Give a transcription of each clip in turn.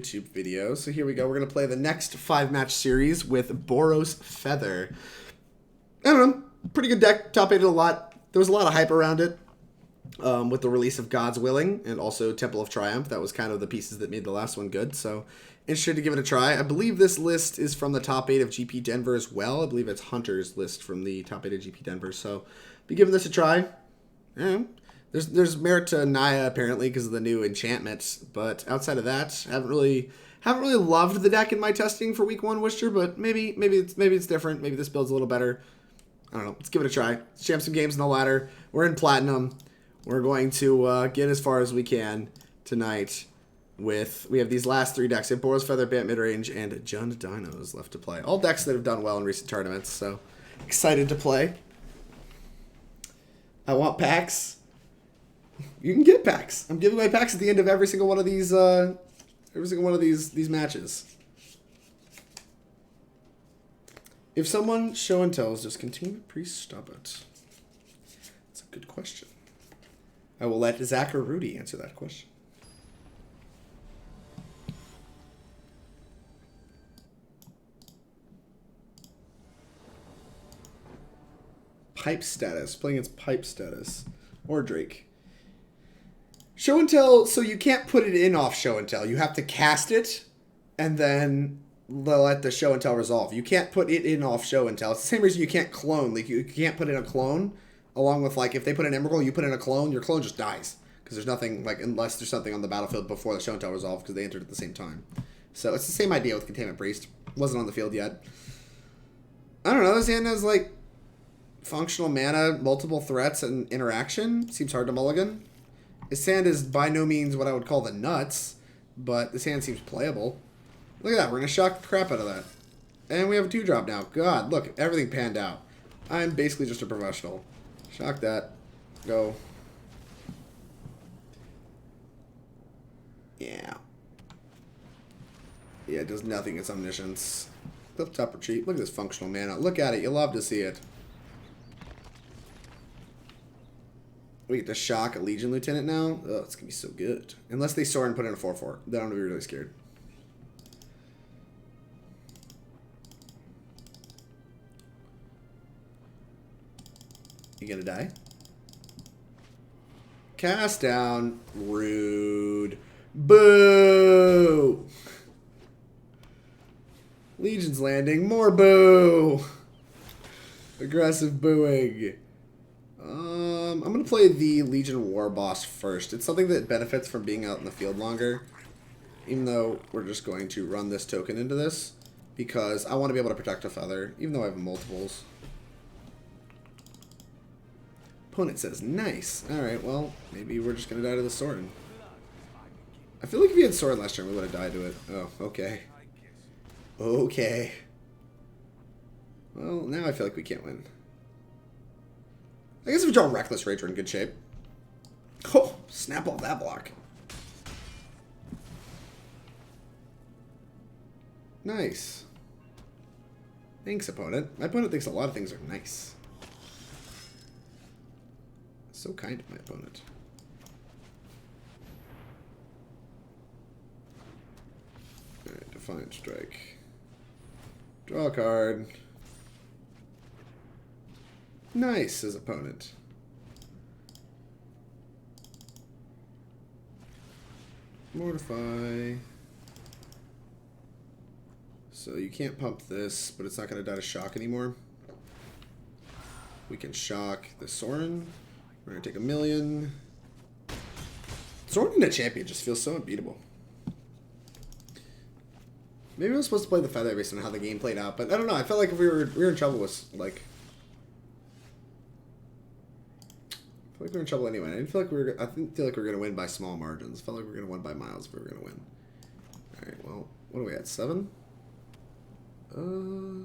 YouTube video. So here we go. We're going to play the next 5-match series with Boros Feather. I don't know. Pretty good deck. Top 8 a lot. There was a lot of hype around it with the release of God's Willing and also Temple of Triumph. That was kind of the pieces that made the last one good. So interested to give it a try. I believe this list is from the top 8 of GP Denver as well. I believe it's Hunter's list from the top 8 of GP Denver. So be giving this a try. Yeah. There's merit to Naya apparently because of the new enchantments, but outside of that, haven't really loved the deck in my testing for week 1 Worcester, but maybe it's different. Maybe this build's a little better. I don't know. Let's give it a try. Let's jam some games in the ladder. We're in Platinum. We're going to get as far as we can tonight. We have these last 3 decks. We have Boros Feather, Bant Midrange, and Jund Dinos left to play. All decks that have done well in recent tournaments, so excited to play. I want packs. You can get packs. I'm giving away packs at the end of every single one of these matches. If someone show and tells, just continue, please stop it. That's a good question. I will let Zach or Rudy answer that question. Pipe status. Playing against pipe status. Or Drake. Show and tell, so you can't put it in off show and tell. You have to cast it, and then let the show and tell resolve. You can't put it in off show and tell. It's the same reason you can't clone. Like you can't put in a clone, along with like if they put an Emrakul, you put in a clone, your clone just dies because there's nothing like unless there's something on the battlefield before the show and tell resolve because they entered at the same time. So it's the same idea with Containment Priest. Wasn't on the field yet. I don't know. This hand has like functional mana, multiple threats, and interaction. Seems hard to mulligan. This hand is by no means what I would call the nuts, but this hand seems playable. Look at that. We're going to shock the crap out of that. And we have a 2-drop now. God, look. Everything panned out. I'm basically just a professional. Shock that. Go. Yeah. Yeah, it does nothing. It's Omniscience. Clifftop Retreat. Look at this functional mana. Look at it. You love to see it. We get to shock a Legion Lieutenant now. Oh, it's going to be so good. Unless they soar and put in a 4/4. Then I'm going to be really scared. You going to die? Cast down. Rude. Boo! Legion's landing. More boo! Aggressive booing. I'm going to play the Legion Warboss first. It's something that benefits from being out in the field longer. Even though we're just going to run this token into this. Because I want to be able to protect a feather. Even though I have multiples. Opponent says, nice. Alright, well, maybe we're just going to die to the sword. I feel like if we had sword last turn, we would have died to it. Oh, okay. Okay. Well, now I feel like we can't win. I guess if we draw Reckless Rage, we're in good shape. Oh, snap off that block. Nice. Thanks, opponent. My opponent thinks a lot of things are nice. So kind of my opponent. Alright, Defiant Strike. Draw a card. Nice, his opponent. Mortify. So you can't pump this, but it's not going to die to shock anymore. We can shock the Sorin. We're going to take 1,000,000. Sorin in a champion just feels so unbeatable. Maybe I was supposed to play the feather based on how the game played out, but I don't know. I felt like if we were in trouble with like. I feel like we're in trouble anyway. I didn't feel like I didn't feel like we were gonna win by small margins. I felt like we were gonna win by miles if we were gonna win. Alright, well, what are we at? 7? So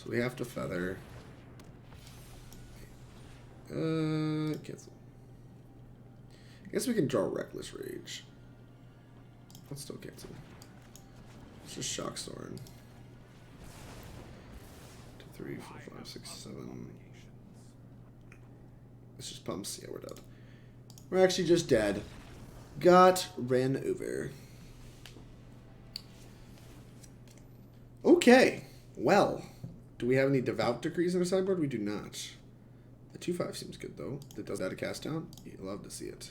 we have to feather. Cancel. I guess we can draw Reckless Rage. Let's still cancel. Let's just shock Sorin. 2, 3, 4, 5, 6, 7. This just pumps. Yeah, we're dead. We're actually just dead. Got ran over. Okay. Well, do we have any Devout Decrees in our sideboard? We do not. The 2/5 seems good, though. That does add a cast down. You love to see it.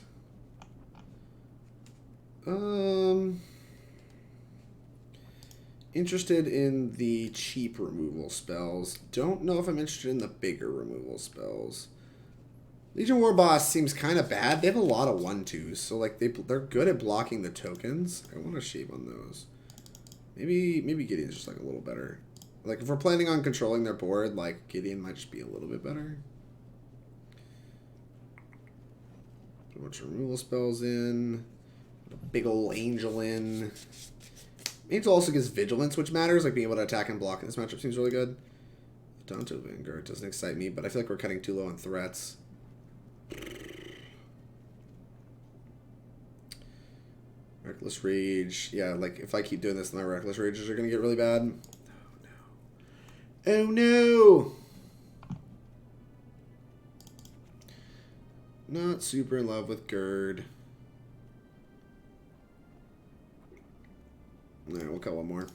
Interested in the cheap removal spells. Don't know if I'm interested in the bigger removal spells. Legion Warboss seems kind of bad. They have a lot of 1/2s, so like they're good at blocking the tokens. I want to shave on those. Maybe Gideon's just like a little better. Like if we're planning on controlling their board, like Gideon might just be a little bit better. Put a bunch of removal spells in. Put a big old angel in. Angel also gives vigilance, which matters. Like being able to attack and block in this matchup seems really good. Adanto Vanguard doesn't excite me, but I feel like we're cutting too low on threats. Reckless Rage. Yeah, like if I keep doing this, my Reckless Rages are going to get really bad. Oh no! Not super in love with Gird. Alright, we'll cut one more.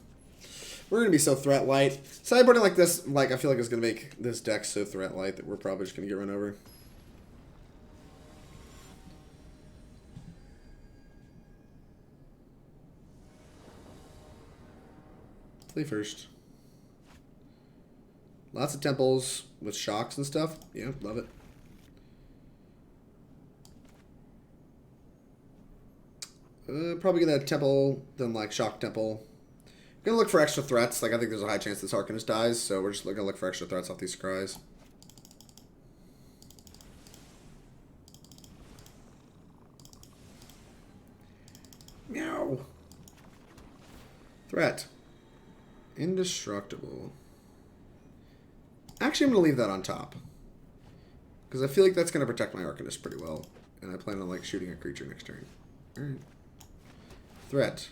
We're going to be so threat light. Sideboarding like this, like I feel like it's going to make this deck so threat light that we're probably just going to get run over. Play first. Lots of temples with shocks and stuff. Yeah, love it. Probably gonna temple, then like shock temple. Gonna look for extra threats. Like I think there's a high chance this Arcanist dies, so we're just gonna look for extra threats off these scries. Meow. Threat. Indestructible. Actually, I'm going to leave that on top. Because I feel like that's going to protect my Arcanist pretty well. And I plan on, like, shooting a creature next turn. Alright. Threat.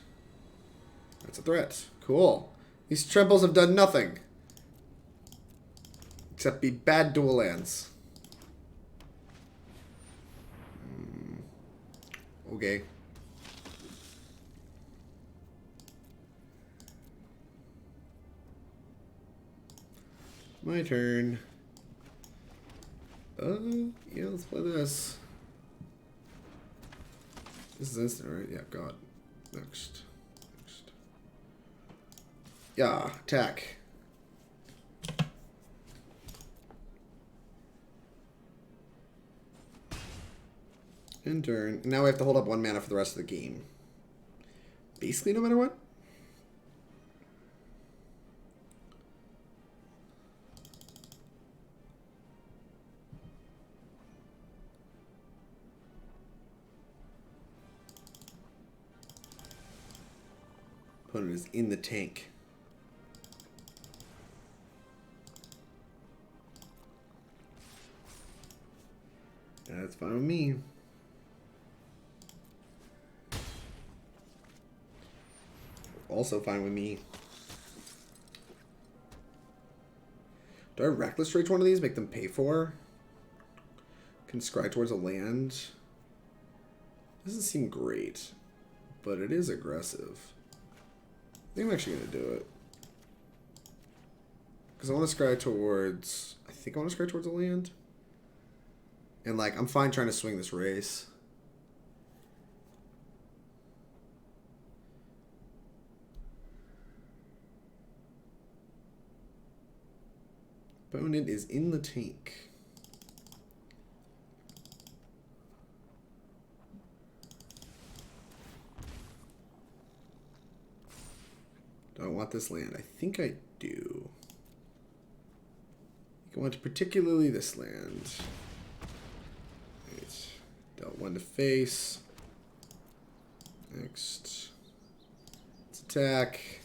That's a threat. Cool. These trembles have done nothing. Except be bad dual lands. Okay. My turn. Yeah, let's play this. This is instant, right? Yeah, God. Next. Yeah, attack. End turn. And now we have to hold up 1 mana for the rest of the game. Basically, no matter what. Opponent is in the tank. That's fine with me. Also fine with me. Do I Reckless Rage one of these? Make them pay for? Can scry towards a land? Doesn't seem great, but it is aggressive. I think I'm actually going to do it. Because I want to scry towards... I think I want to scry towards a land. And, like, I'm fine trying to swing this race. Opponent is in the tank. Do I want this land? I think I do. I want particularly this land. Right. Dealt 1 to face. Next. Let's attack.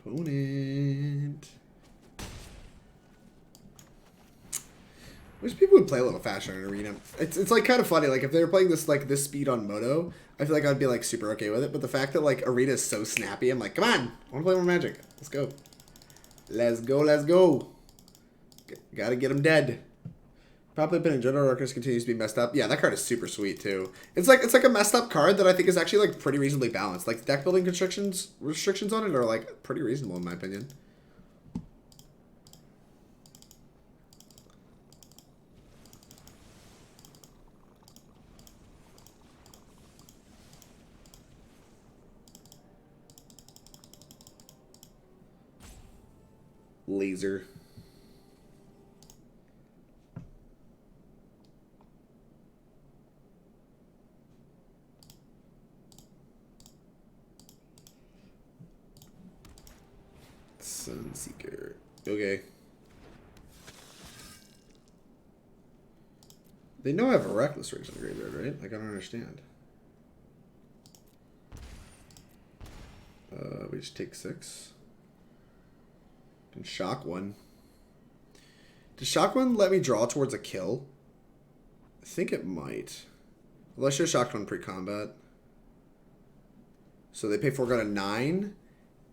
Opponent. Wish people would play a little faster in Arena. It's like kind of funny. Like if they were playing this like this speed on Moto, I feel like I'd be like super okay with it. But the fact that like Arena is so snappy, I'm like, come on, I want to play more Magic. Let's go. Let's go. Let's go. Gotta get them dead. Probably been in Dreadhorde Arcanist continues to be messed up. Yeah, that card is super sweet too. It's like a messed up card that I think is actually like pretty reasonably balanced. Like deck building restrictions on it are like pretty reasonable in my opinion. Laser. Sunseeker. Okay. They know I have a Reckless Rage in the graveyard, right? Like, I don't understand. We just take 6. Can shock 1. Does shock 1 let me draw towards a kill? I think it might. Well, I should have shocked 1 pre-combat. So they pay 4, go to 9.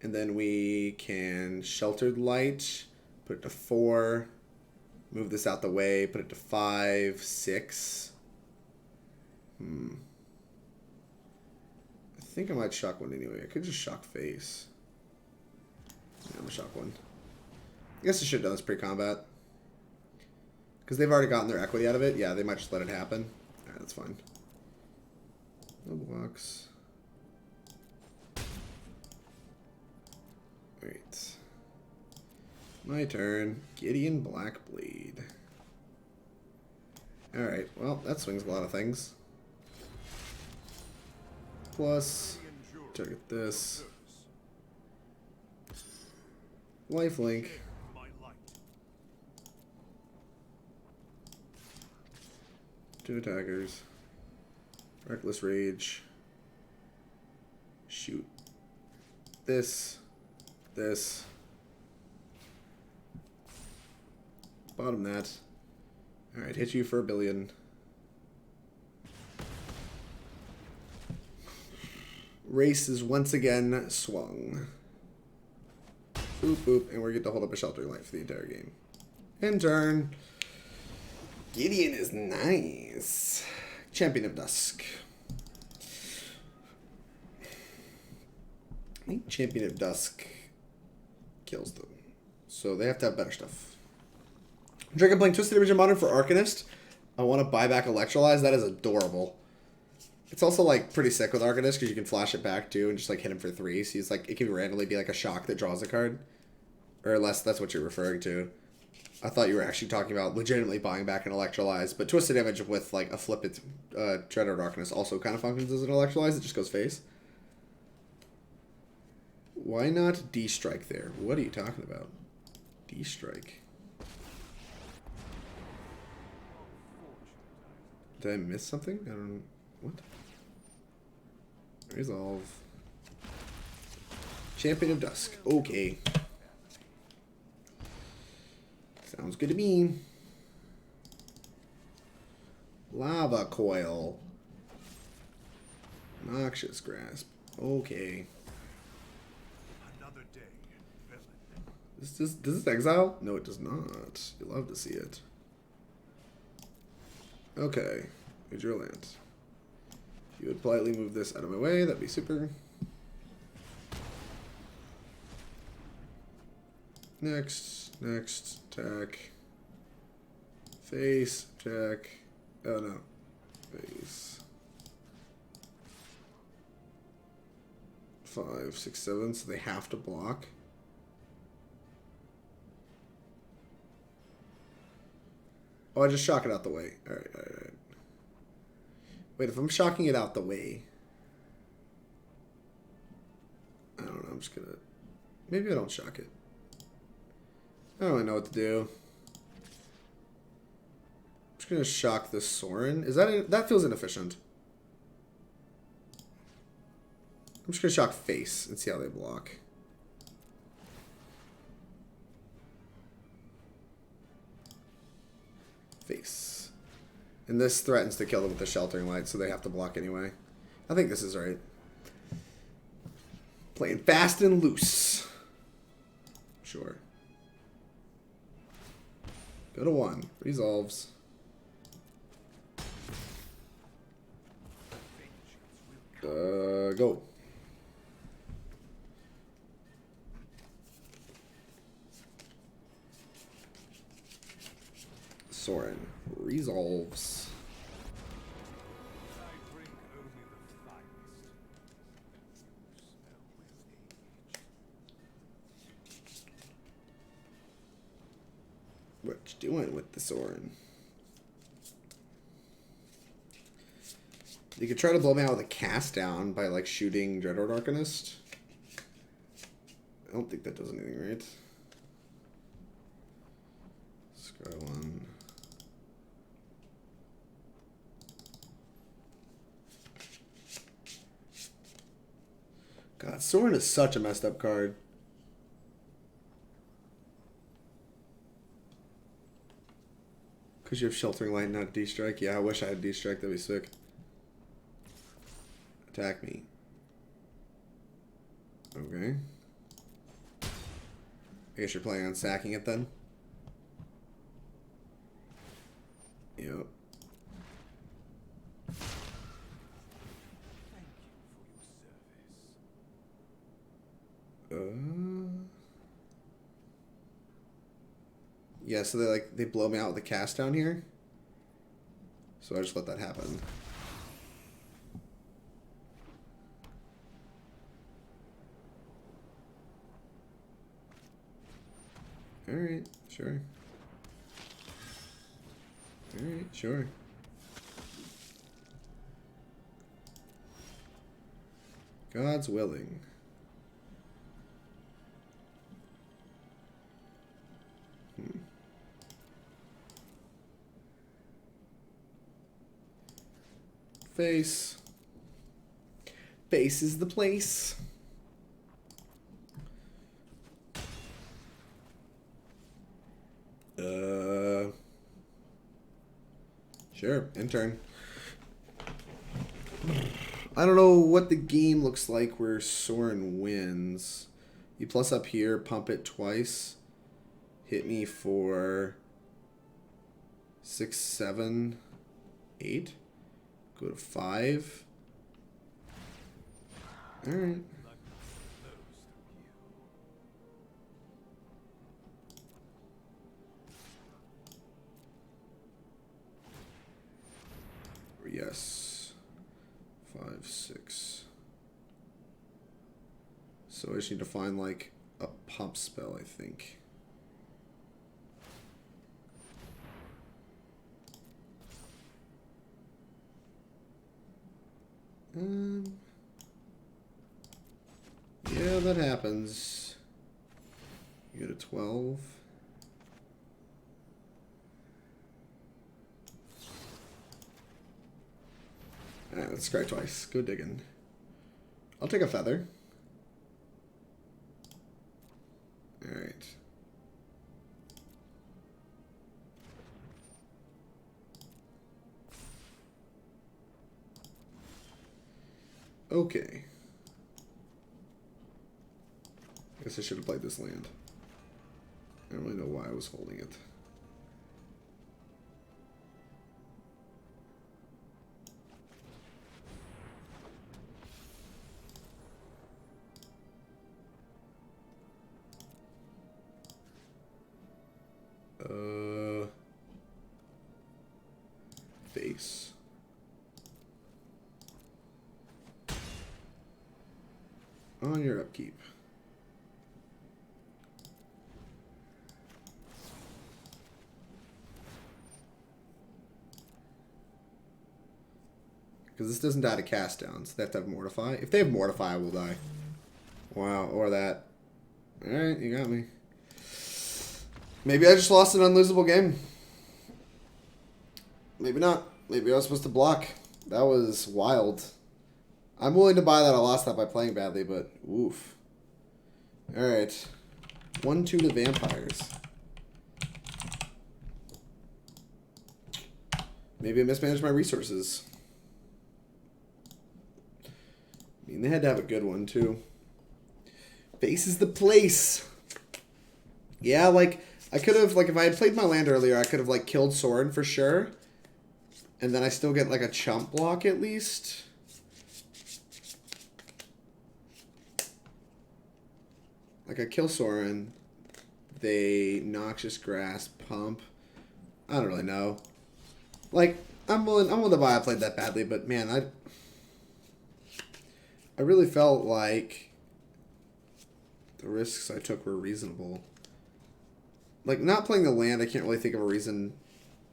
And then we can Sheltered Light, put it to 4, move this out the way, put it to 5, 6. I think I might shock 1 anyway. I could just shock face. Yeah, I'm gonna shock 1. I guess I should have done this pre-combat. Because they've already gotten their equity out of it. Yeah, they might just let it happen. Alright, that's fine. No blocks. Wait. My turn. Gideon Blackblade. Alright, well, that swings a lot of things. Plus, target this. Lifelink. 2 attackers. Reckless Rage. Shoot. This. Bottom that. Alright, hit you for 1 billion. Race is once again swung. Boop, boop, and we get to hold up a Sheltering Light for the entire game. End turn. Gideon is nice. Champion of Dusk. I think Champion of Dusk kills them. So they have to have better stuff. Drake, I'm playing Twisted Image of Modern for Arcanist. I want to buy back Electrolyze. That is adorable. It's also like pretty sick with Arcanist because you can flash it back too and just like hit him for 3. So he's like, it can randomly be like a shock that draws a card. Or unless that's what you're referring to. I thought you were actually talking about legitimately buying back an Electrolyze. But Twisted Image with like a flipped Dreadhorde Arcanist also kind of functions as an Electrolyze. It just goes face. Why not D-Strike there? What are you talking about? D-Strike. Did I miss something? I don't know. What? Resolve. Champion of Dusk. Okay. Sounds good to me. Lava Coil. Noxious Grasp. Okay. Does this exile? No, it does not. You love to see it. Okay. Here's your land. If you would politely move this out of my way, that'd be super. Next, attack. Face, attack. Oh no. Face. 5, 6, 7, so they have to block. Oh, I just shock it out the way. Alright. Wait, if I'm shocking it out the way... I don't know, I'm just gonna... Maybe I don't shock it. I don't really know what to do. I'm just gonna shock this Sorin. Is that... That feels inefficient. I'm just gonna shock face and see how they block. Face. And this threatens to kill them with the Sheltering Light, so they have to block anyway. I think this is right. Playing fast and loose. Sure. Go to 1. Resolves. go. Soren resolves. What you doing with the Soren? You could try to blow me out with a cast down by like shooting Dreadhorde Arcanist. I don't think that does anything, right? Scry one. God, Soren is such a messed up card. Because you have Sheltering Light, not D-Strike. Yeah, I wish I had D-Strike. That'd be sick. Attack me. Okay. I guess you're planning on sacking it then? Yep. Yeah, so they blow me out with a cast down here. So I just let that happen. Alright, sure. Alright, sure. God's willing. Face. Face is the place. Sure, intern. I don't know what the game looks like where Soren wins. You plus up here, pump it twice. Hit me for 6, 7, 8. Go to 5. Alright. Yes. 5, 6. So I just need to find like a pump spell, I think. Yeah, that happens. You get a 12. Alright, let's scry twice. Go digging. I'll take a feather. Alright. Okay. I guess I should have played this land. I don't really know why I was holding it. Face. On your upkeep. Because this doesn't die to cast down, so they have to have Mortify. If they have Mortify, I will die. Wow, or that. Alright, you got me. Maybe I just lost an unlosable game. Maybe not. Maybe I was supposed to block. That was wild. I'm willing to buy that I lost that by playing badly, but oof. Alright. 1-2 to vampires. Maybe I mismanaged my resources. I mean, they had to have a good one, too. Face is the place. Yeah, like, I could have, like, if I had played my land earlier, I could have, like, killed Soren for sure. And then I still get, like, a chump block at least. Like, I kill Sorin. They Noxious Grass, Pump. I don't really know. Like, I'm willing to buy I played that badly, but man, I really felt like the risks I took were reasonable. Like, not playing the land, I can't really think of a reason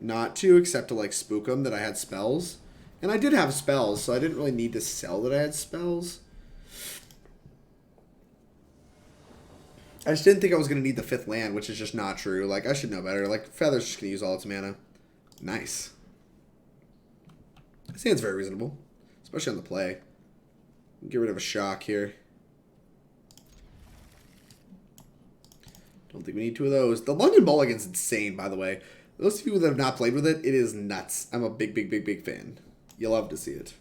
not to, except to, like, spook them that I had spells. And I did have spells, so I didn't really need to sell that I had spells. I just didn't think I was going to need the 5th land, which is just not true. Like, I should know better. Like, Feather's just going to use all its mana. Nice. This hand's very reasonable, especially on the play. Get rid of a shock here. Don't think we need 2 of those. The London Mulligan's insane, by the way. Those of you that have not played with it, it is nuts. I'm a big fan. You'll love to see it.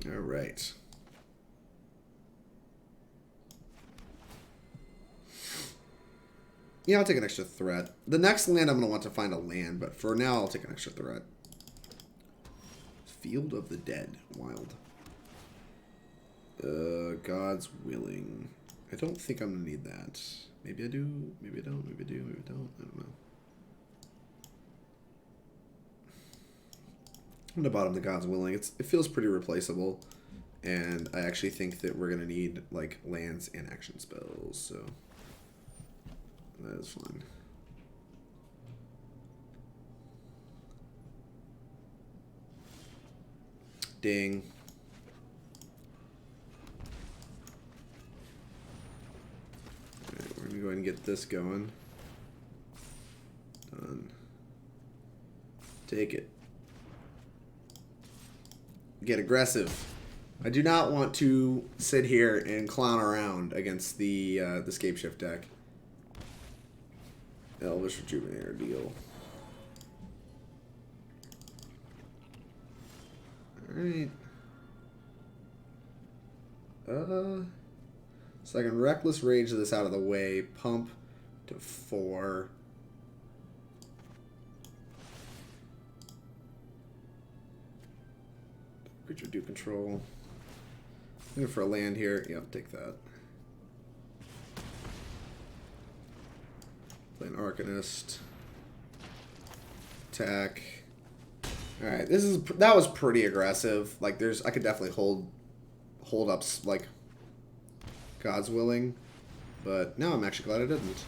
All right. Yeah, I'll take an extra threat. The next land I'm going to want to find a land, but for now I'll take an extra threat. Field of the Dead. Wild. God's Willing. I don't think I'm going to need that. Maybe I do. Maybe I don't. Maybe I do. Maybe I don't. I don't know. I'm going to bottom the God's Willing. It feels pretty replaceable. And I actually think that we're going to need, like, lands and action spells. So that is fine. Ding. Alright, we're going to go ahead and get this going. Done. Take it. Get aggressive. I do not want to sit here and clown around against the Scapeshift deck. Elvish Rejuvenator deal. Alright. So I can Reckless Rage this out of the way. Pump to 4. Creature do control. Looking for a land here. Yep, take that. Play an Arcanist. Attack. Alright, that was pretty aggressive. Like, I could definitely hold up, like, God's Willing. But now I'm actually glad I didn't.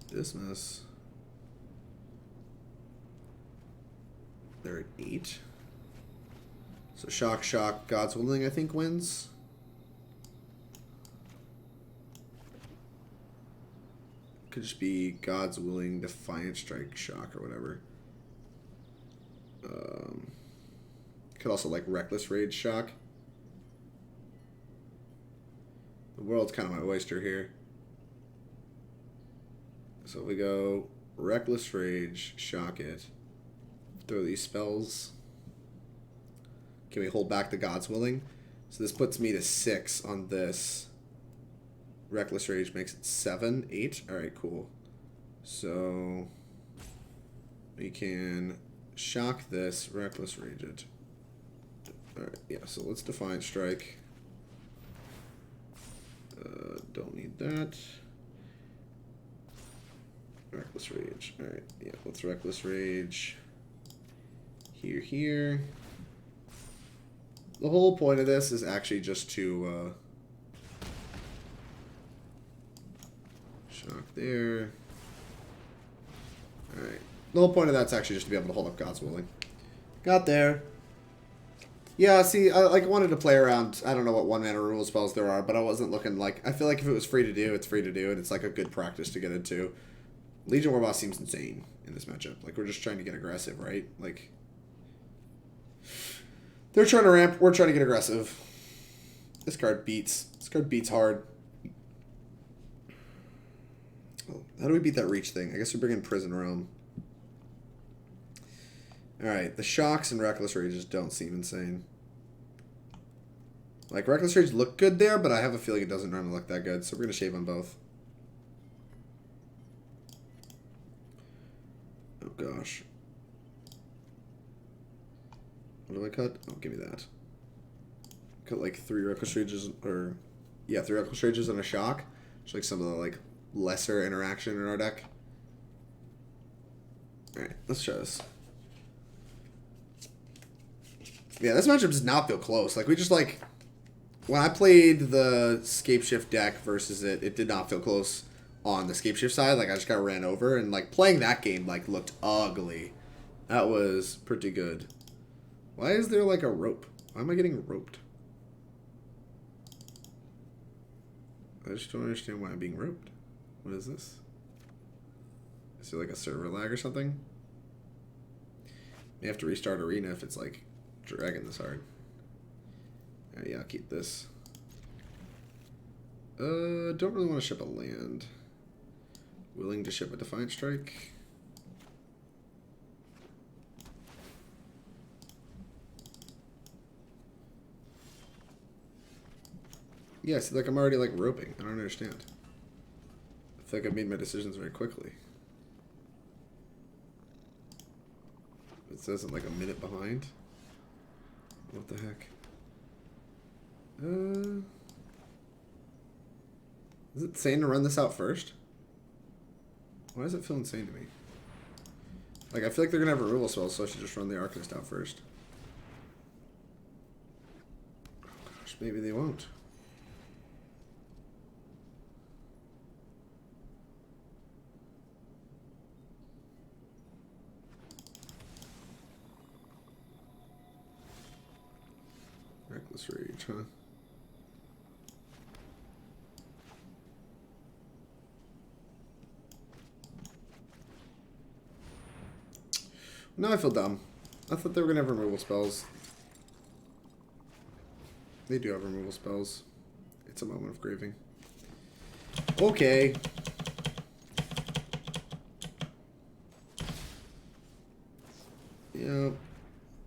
Dismiss. They're at 8. So shock, God's Willing, I think, wins. Could just be God's Willing, Defiant Strike, shock, or whatever. Could also, like, Reckless Rage, shock. The world's kind of my oyster here. So we go Reckless Rage, shock it. Throw these spells. Can we hold back the God's Willing? So this puts me to 6 on this. Reckless Rage makes it 7, 8. Alright, cool. So we can shock this, Reckless Rage it. Alright, yeah, so let's Defiant Strike. Don't need that. Reckless Rage. Alright, yeah, let's Reckless Rage. Here. The whole point of this is actually just to shock there. Alright. The whole point of that's actually just to be able to hold up God's Willing. Got there. Yeah, see, I wanted to play around, I don't know what 1-mana removal spells there are, but I wasn't looking like, I feel like if it was free to do, it's free to do, and it's like a good practice to get into. Legion Warboss seems insane in this matchup. Like, we're just trying to get aggressive, right? Like, they're trying to ramp, we're trying to get aggressive. This card beats. This card beats hard. Oh, how do we beat that reach thing? I guess we bring in Prison Realm. Alright, the shocks and Reckless Rages don't seem insane. Like, Reckless Rage look good there, but I have a feeling it doesn't normally look that good, so we're going to shave on both. Oh, gosh. What do I cut? Oh, give me that. Cut like 3 Reckless Rages, or yeah, 3 Reckless Rages and a Shock. Just like some of the like lesser interaction in our deck. All right, let's try this. Yeah, this matchup does not feel close. Like we just like when I played the Scapeshift deck versus it, it did not feel close on the Scapeshift side. Like I just got ran over, and like playing that game like looked ugly. That was pretty good. Why is there like a rope? Why am I getting roped? I just don't understand why I'm being roped. What is this? Is there like a server lag or something? You have to restart Arena if it's like dragging this hard. Yeah, I'll keep this. Don't really want to ship a land. Willing to ship a Defiant Strike. Yeah, see, like I'm already like roping. I don't understand. I feel like I've made my decisions very quickly. It says I'm like a minute behind. What the heck? Is it insane to run this out first? Why does it feel insane to me? Like, I feel like they're gonna have removal spells, so I should just run the Arcanist out first. Oh gosh, maybe they won't. Reckless Rage, huh? Now I feel dumb. I thought they were gonna have removal spells. They do have removal spells. It's a moment of grieving. Okay. Yep.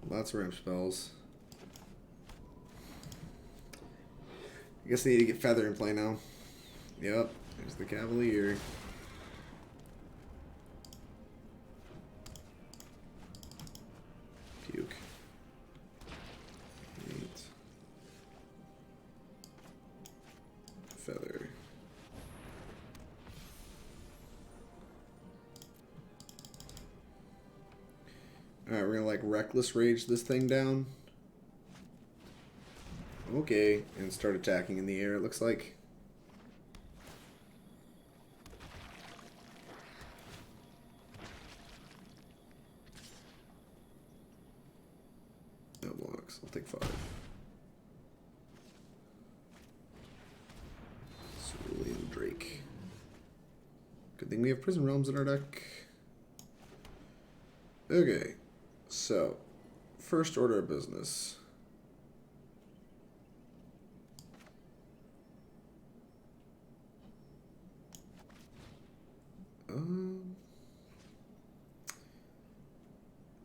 Lots of ramp spells. I guess they need to get Feather in play now. Yep. There's the Cavalier. Puke. 8. Feather. Alright, we're gonna like Reckless Rage this thing down. Okay, and start attacking in the air, it looks like. No blocks, I'll take 5. ViralDrake. Good thing we have Prison Realms in our deck. Okay, so, first order of business.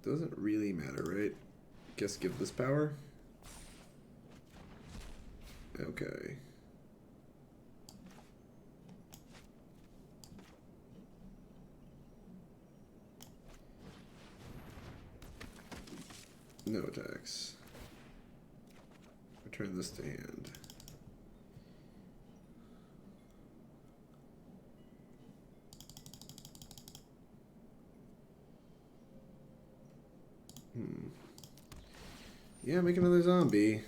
Doesn't really matter, right? Guess give this power. Okay. No attacks. Return this to hand. Yeah, make another zombie.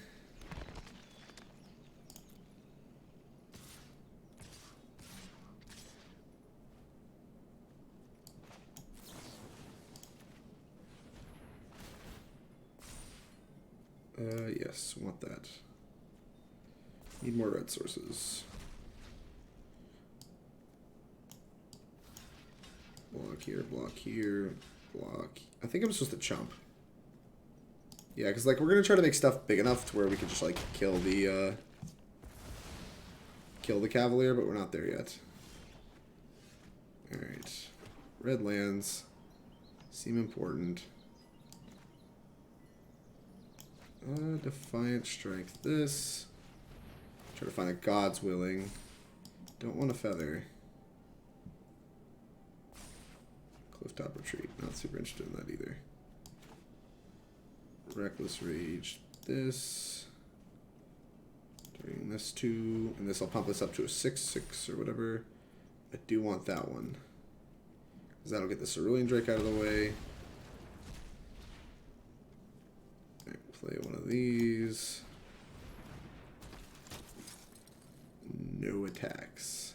Yes, want that. Need more red sources. Block here, block here, block. I think I'm supposed to chump. Yeah, because like we're gonna try to make stuff big enough to where we can just like kill the Cavalier, but we're not there yet. All right, red lands seem important. Defiant Strike this. Try to find a God's Willing. Don't want a Feather. Clifftop Retreat. Not super interested in that either. Reckless Rage this. Doing this 2. And this, I'll pump this up to a 6/6 or whatever. I do want that one. Because that'll get the Cerulean Drake out of the way. Right, play one of these. No attacks.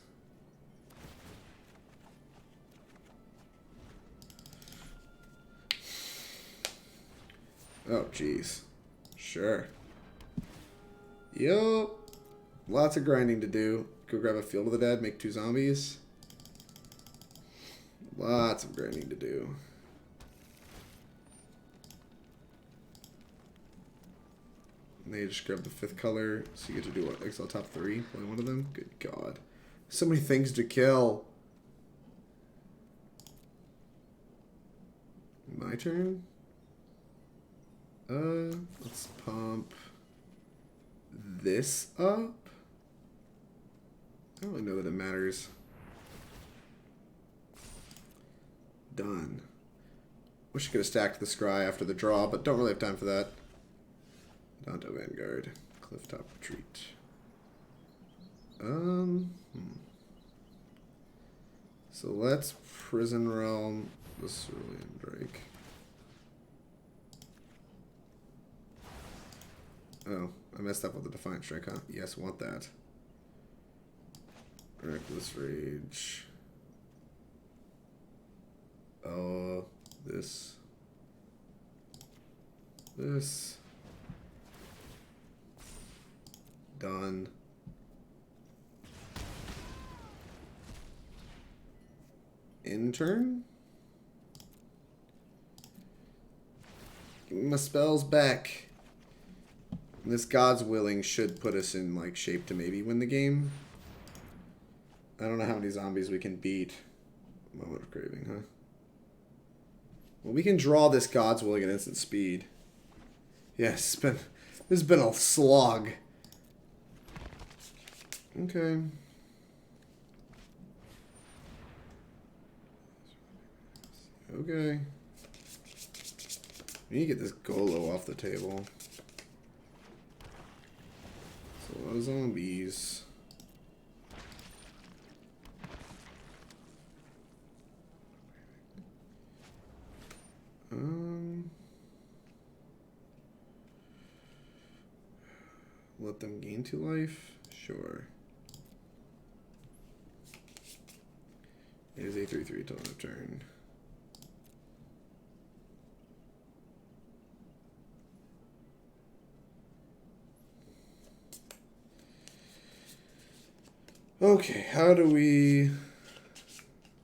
Oh, jeez. Sure. Yup. Lots of grinding to do. Go grab a Field of the Dead, make 2 zombies. Lots of grinding to do. And they just grab the 5th color, so you get to do what? Exile top 3? Play one of them? Good God. So many things to kill. My turn? Let's pump this up. I don't really know that it matters. Done. Wish I could have stacked the scry after the draw, but don't really have time for that. Adanto Vanguard. Clifftop Retreat. So let's Prison Realm the Cerulean Drake. Oh, I messed up with the Defiant Strike, huh? Yes, want that. Reckless Rage. This. This. Done. Intern? Give me my spells back. This God's Willing should put us in like shape to maybe win the game. I don't know how many zombies we can beat. Moment of Craving, huh? Well, we can draw this God's Willing at instant speed. Yes, this has been a slog. Okay. Okay. We need to get this Golo off the table. So a lot of zombies. Let them gain 2 life? Sure. It is a 3/3 till end of turn. Okay, how do we...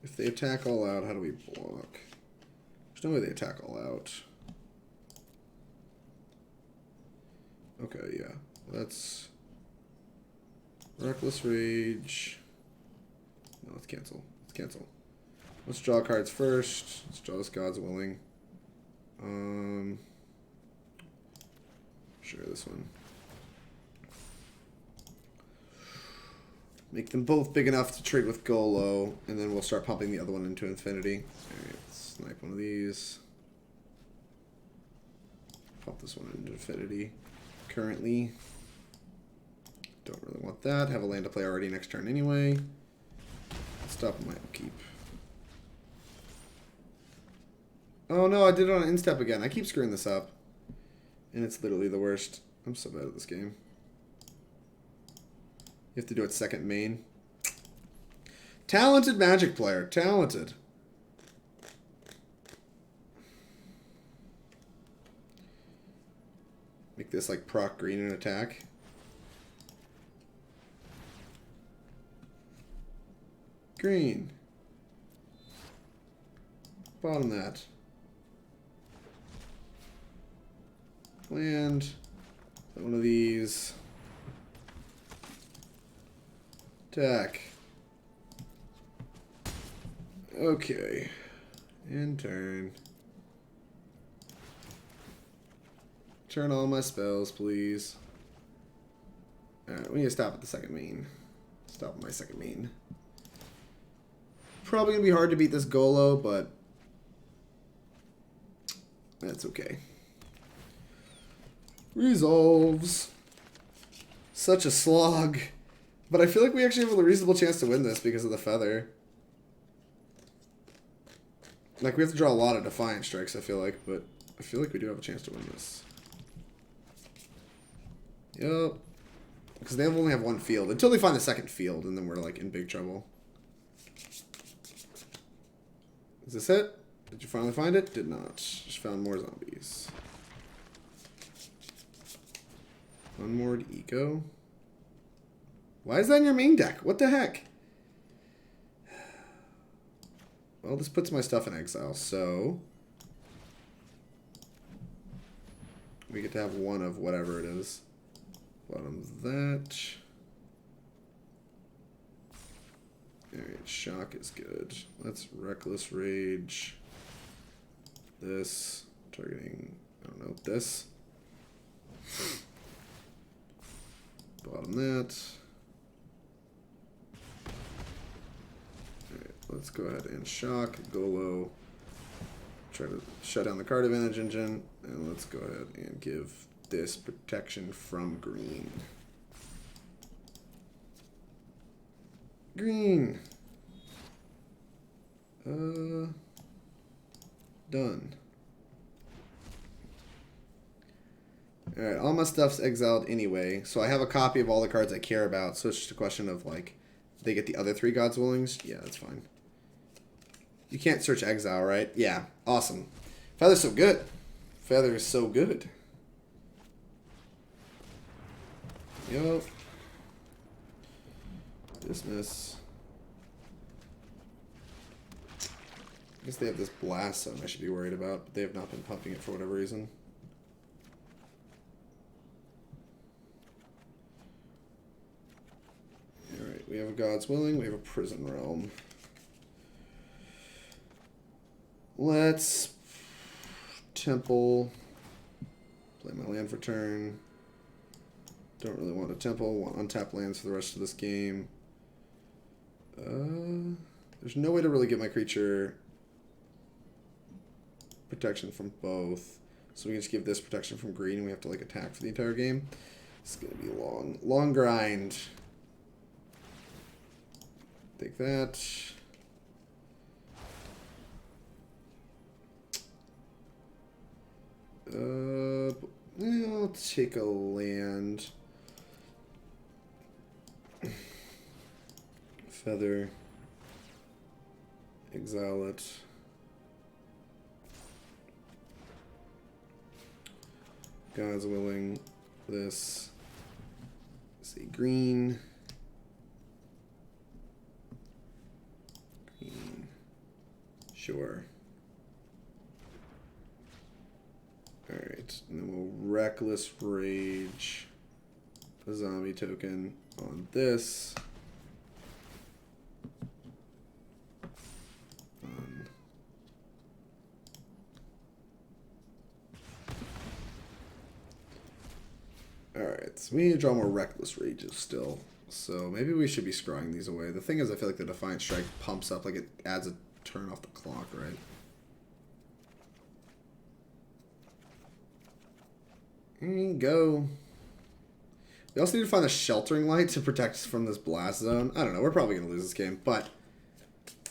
If they attack all out, how do we block? There's no way they attack all out. Okay, yeah. Let's... Reckless Rage. No, let's cancel. Let's cancel. Let's draw cards first. Let's draw this God's Willing. Sure, this one. Make them both big enough to trade with Golo, and then we'll start pumping the other one into infinity. Alright, snipe one of these. Pump this one into infinity. Currently. Don't really want that. Have a land to play already next turn anyway. Stop my upkeep. Oh no, I did it on instep again. I keep screwing this up. And it's literally the worst. I'm so bad at this game. You have to do it second main. Talented Magic player. Talented. Make this like proc green and attack. Green. Bottom that. Land. One of these. Attack. Okay. In turn. Turn all my spells, please. Alright, we need to stop at the second main. Stop at my second main. Probably gonna be hard to beat this Golo, but that's okay. Resolves. Such a slog. But I feel like we actually have a reasonable chance to win this because of the feather. Like, we have to draw a lot of Defiant Strikes, I feel like, but I feel like we do have a chance to win this. Yep. Because they only have one field. Until they find the second field, and then we're, like, in big trouble. Is this it? Did you finally find it? Did not. Just found more zombies. One more to eco. Why is that in your main deck? What the heck? Well, this puts my stuff in exile, so we get to have one of whatever it is. Bottom of that. Alright, shock is good. Let's Reckless Rage. This. Targeting, I don't know, this. Bottom that. Alright, let's go ahead and shock, go low. Try to shut down the card advantage engine. And let's go ahead and give this protection from green. Green. Done. Alright, all my stuff's exiled anyway, so I have a copy of all the cards I care about, so it's just a question of, like, they get the other 3 Gods Willings? Yeah, that's fine. You can't search exile, right? Yeah, awesome. Feather's so good. Feather is so good. Yup. Dismiss. I guess they have this blast zone I should be worried about, but they have not been pumping it for whatever reason. Alright, we have a God's Willing, we have a Prison Realm. Let's Temple. Play my land for turn. Don't really want a Temple, want untapped lands for the rest of this game. There's no way to really get my creature protection from both. So we can just give this protection from green and we have to, like, attack for the entire game. It's going to be a long grind. Take that. I'll take a land. Feather. Exile it. God's Willing. This. Say green. Green. Sure. Alright, and then we'll Reckless Rage a zombie token on this. Alright, so we need to draw more Reckless Rages still. So maybe we should be scrying these away. The thing is, I feel like the Defiant Strike pumps up, like it adds a turn off the clock, right? Go. We also need to find a Sheltering Light to protect us from this blast zone. I don't know. We're probably going to lose this game, but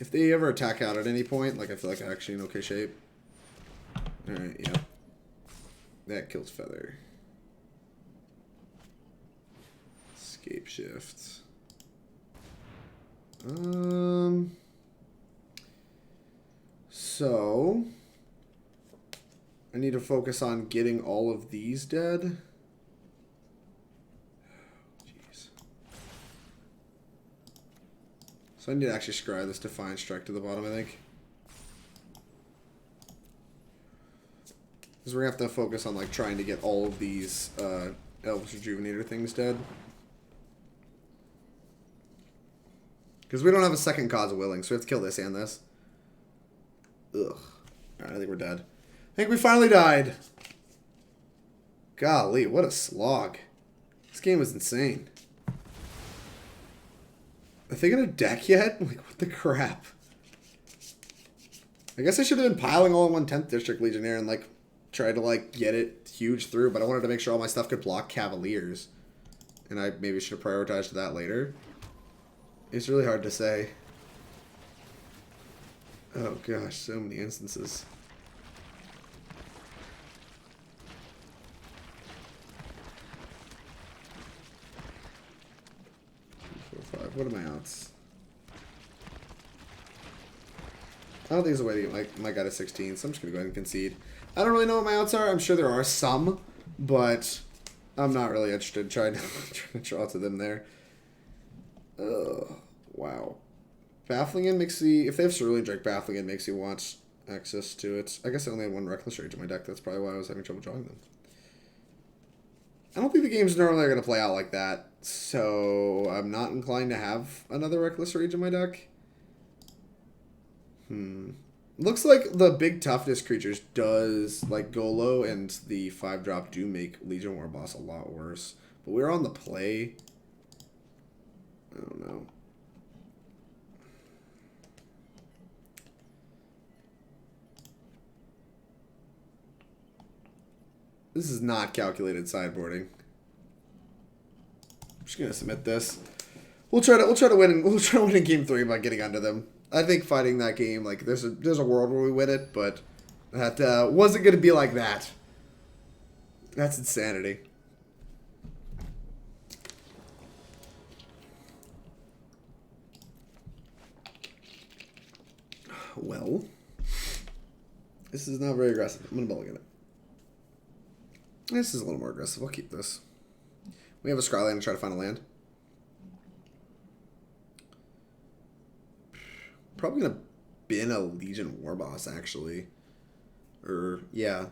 if they ever attack out at any point, like, I feel like I'm actually in okay shape. Alright, yeah. That kills Feather. Scapeshift. So I need to focus on getting all of these dead. Jeez. So I need to actually scry this Defiant Strike to the bottom, I think. Because we're going to have to focus on, like, trying to get all of these Elvish Rejuvenator things dead. Because we don't have a second Cause of Willing, so we have to kill this and this. Ugh. Alright, I think we're dead. I think we finally died. Golly, what a slog. This game is insane. Are they gonna deck yet? Like, what the crap? I guess I should have been piling all in 1/10th District Legionnaire and, like, tried to, like, get it huge through, but I wanted to make sure all my stuff could block Cavaliers. And I maybe should have prioritized that later. It's really hard to say. Oh gosh, so many instances. 2, 4, 5. What are my outs? I don't think there's a way to get my guy to 16, so I'm just going to go ahead and concede. I don't really know what my outs are. I'm sure there are some, but I'm not really interested in trying to draw to them there. Wow. Baffling End makes the... If they have Cerulean Drake, Baffling End makes you want access to it. I guess I only had one Reckless Rage in my deck. That's probably why I was having trouble drawing them. I don't think the games normally are going to play out like that, so I'm not inclined to have another Reckless Rage in my deck. Looks like the big toughness creatures does, like Golo and the 5-drop do make Legion Warboss a lot worse. But we're on the play. I don't know. This is not calculated sideboarding. I'm just gonna submit this. We'll try to win. We'll try to win in game 3 by getting under them. I think fighting that game, like there's a world where we win it, but that wasn't gonna be like that. That's insanity. Well, this is not very aggressive. I'm gonna mulligan it. This is a little more aggressive. I'll keep this. We have a Scryland and try to find a land. Probably gonna bin a Legion Warboss actually. Yeah,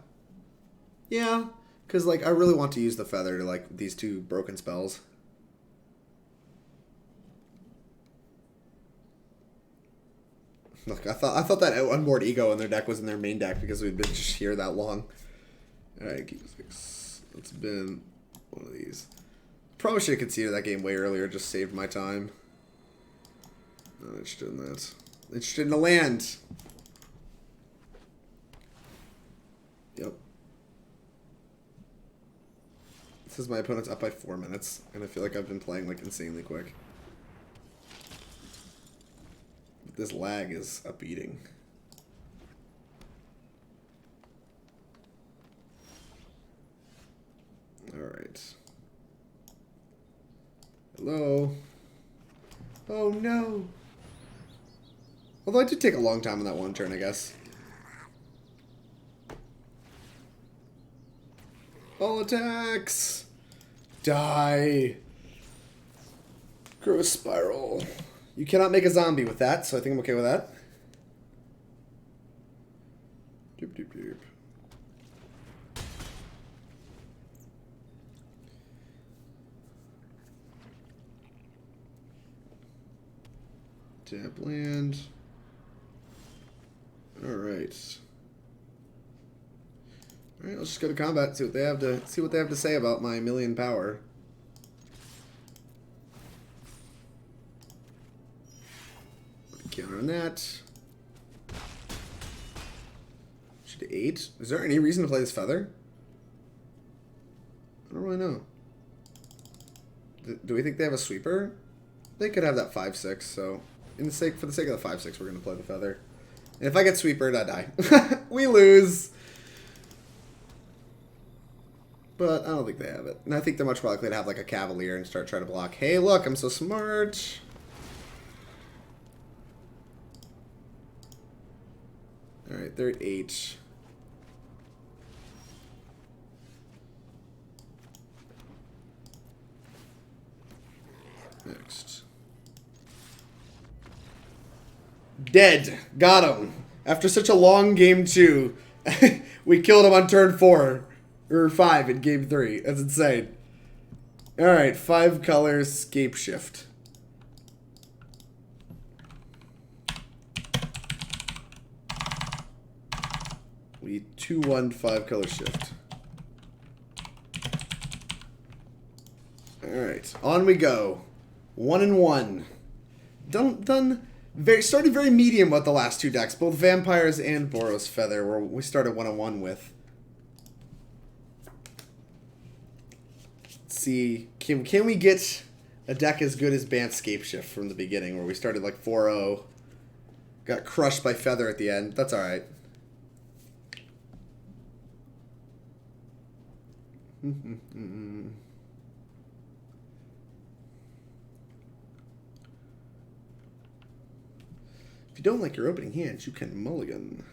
because like I really want to use the feather to like these 2 broken spells. Look, I thought that Unboard Ego in their deck was in their main deck because we'd been just here that long. Alright, keep 6. Let's bin one of these. Probably should have conceded that game way earlier, just saved my time. Not interested in that. Interested in the land. Yep. This is my opponent's up by 4 minutes, and I feel like I've been playing like insanely quick. But this lag is a beating. Alright. Hello? Oh no! Although I did take a long time on that one turn, I guess. All attacks! Die! Gross Spiral. You cannot make a zombie with that, so I think I'm okay with that. Doop doop doop. Tap land. Alright. Alright, let's just go to combat, see what they have to say about my 1,000,000 power. Counter on that. Should 8. Is there any reason to play this feather? I don't really know. Do we think they have a sweeper? They could have that 5/6, so for the sake of the 5/6, we're gonna play the feather. And if I get sweepered, I die. We lose. But I don't think they have it. And I think they're much more likely to have like a Cavalier and start trying to block. Hey, look, I'm so smart. Alright, they're at 8. Next. Dead. Got him. After such a long game 2, we killed him on turn 4. Or 5 in game 3. That's insane. Alright, 5 colors, Scapeshift. We 2-1 5 color shift. Alright, on we go. 1-1. Started very medium with the last 2 decks, both Vampires and Boros Feather, where we started 1-1 with. see, can we get a deck as good as Bant Scapeshift from the beginning, where we started like 4-0, got crushed by Feather at the end. That's all right. If you don't like your opening hands, you can mulligan.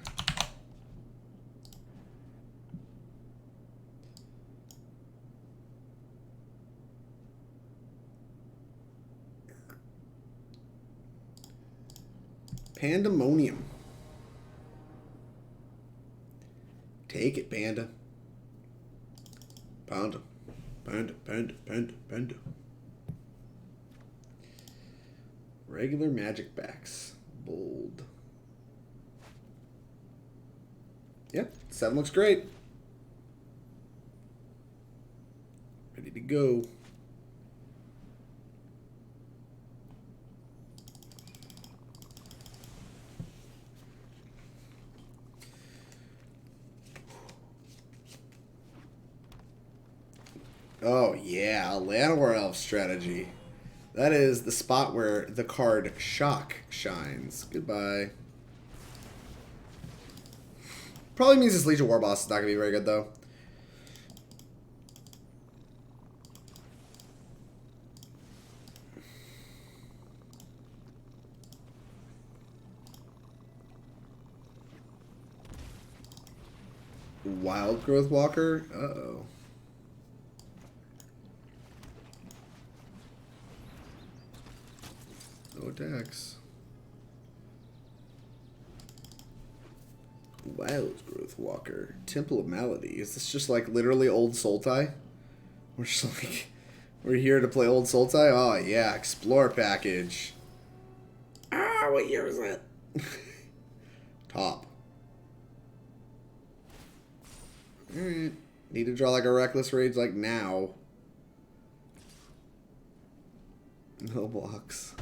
Pandemonium. Take it, Panda. Panda. Panda, panda, panda, panda. Regular magic backs. Bold. Yep, 7 looks great. Ready to go. Oh yeah, Llanowar Elf strategy. That is the spot where the card Shock shines. Goodbye. Probably means this Legion Warboss is not going to be very good, though. Wild Growth Walker? Uh-oh. No attacks. Wild Growth Walker. Temple of Malady. Is this just like literally old Sultai? We're just like, we're here to play old Sultai? Oh yeah, Explore package. Ah, what year is it? Top. Alright. Need to draw like a Reckless Rage like now. No blocks.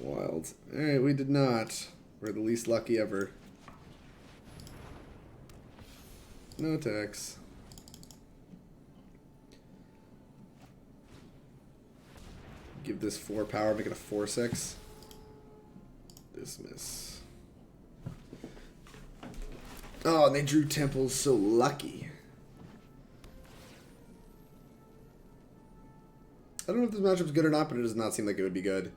Wild. Alright, we did not. We're the least lucky ever. No attacks. Give this 4 power, make it a 4/6. Dismiss. Oh, and they drew Temples, so lucky. I don't know if this matchup's good or not, but it does not seem like it would be good.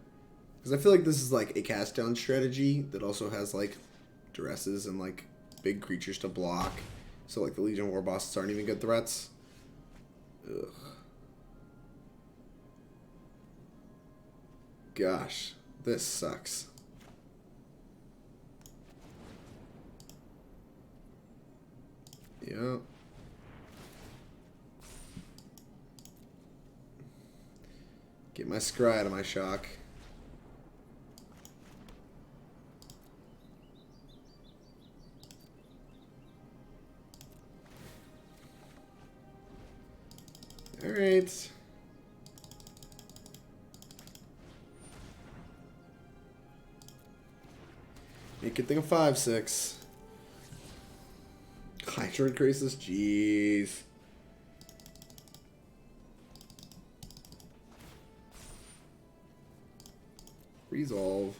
Because I feel like this is like a cast down strategy that also has like duresses and like big creatures to block. So like the Legion Warbosses aren't even good threats. Ugh. Gosh, this sucks. Yeah. Get my Scry out of my Shock. Alright. Make it think of 5/6. Hydroid Crisis, jeez. Resolve.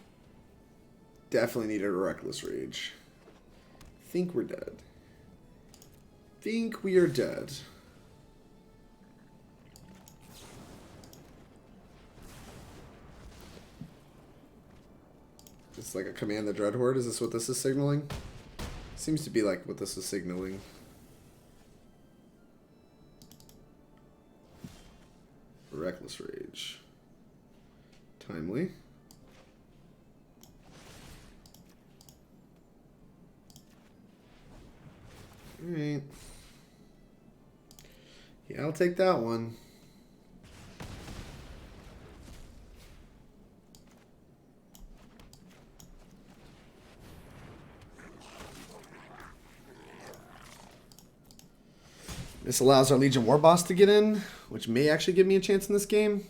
Definitely needed a Reckless Rage. Think we're dead. Think we are dead. It's like a command the Dreadhorde. Is this what this is signaling? Seems to be like what this is signaling. Reckless Rage. Timely. Alright. Yeah, I'll take that one. This allows our Legion Warboss to get in, which may actually give me a chance in this game.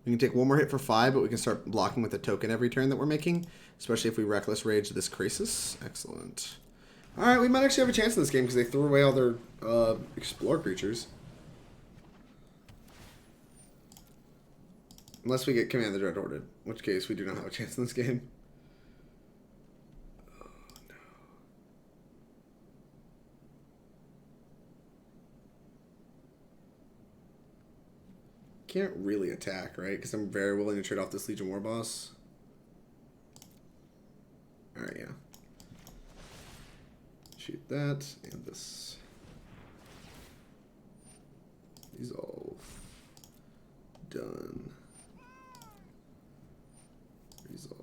We can take one more hit for 5, but we can start blocking with a token every turn that we're making, especially if we Reckless Rage this Crisis. Excellent. Alright, we might actually have a chance in this game because they threw away all their explore creatures. Unless we get Command the Dreadhorde, in which case we do not have a chance in this game. Oh, no. Can't really attack, right? Because I'm very willing to trade off this Legion Warboss. Alright, yeah. Shoot that, and this. Resolve. Done. Resolve.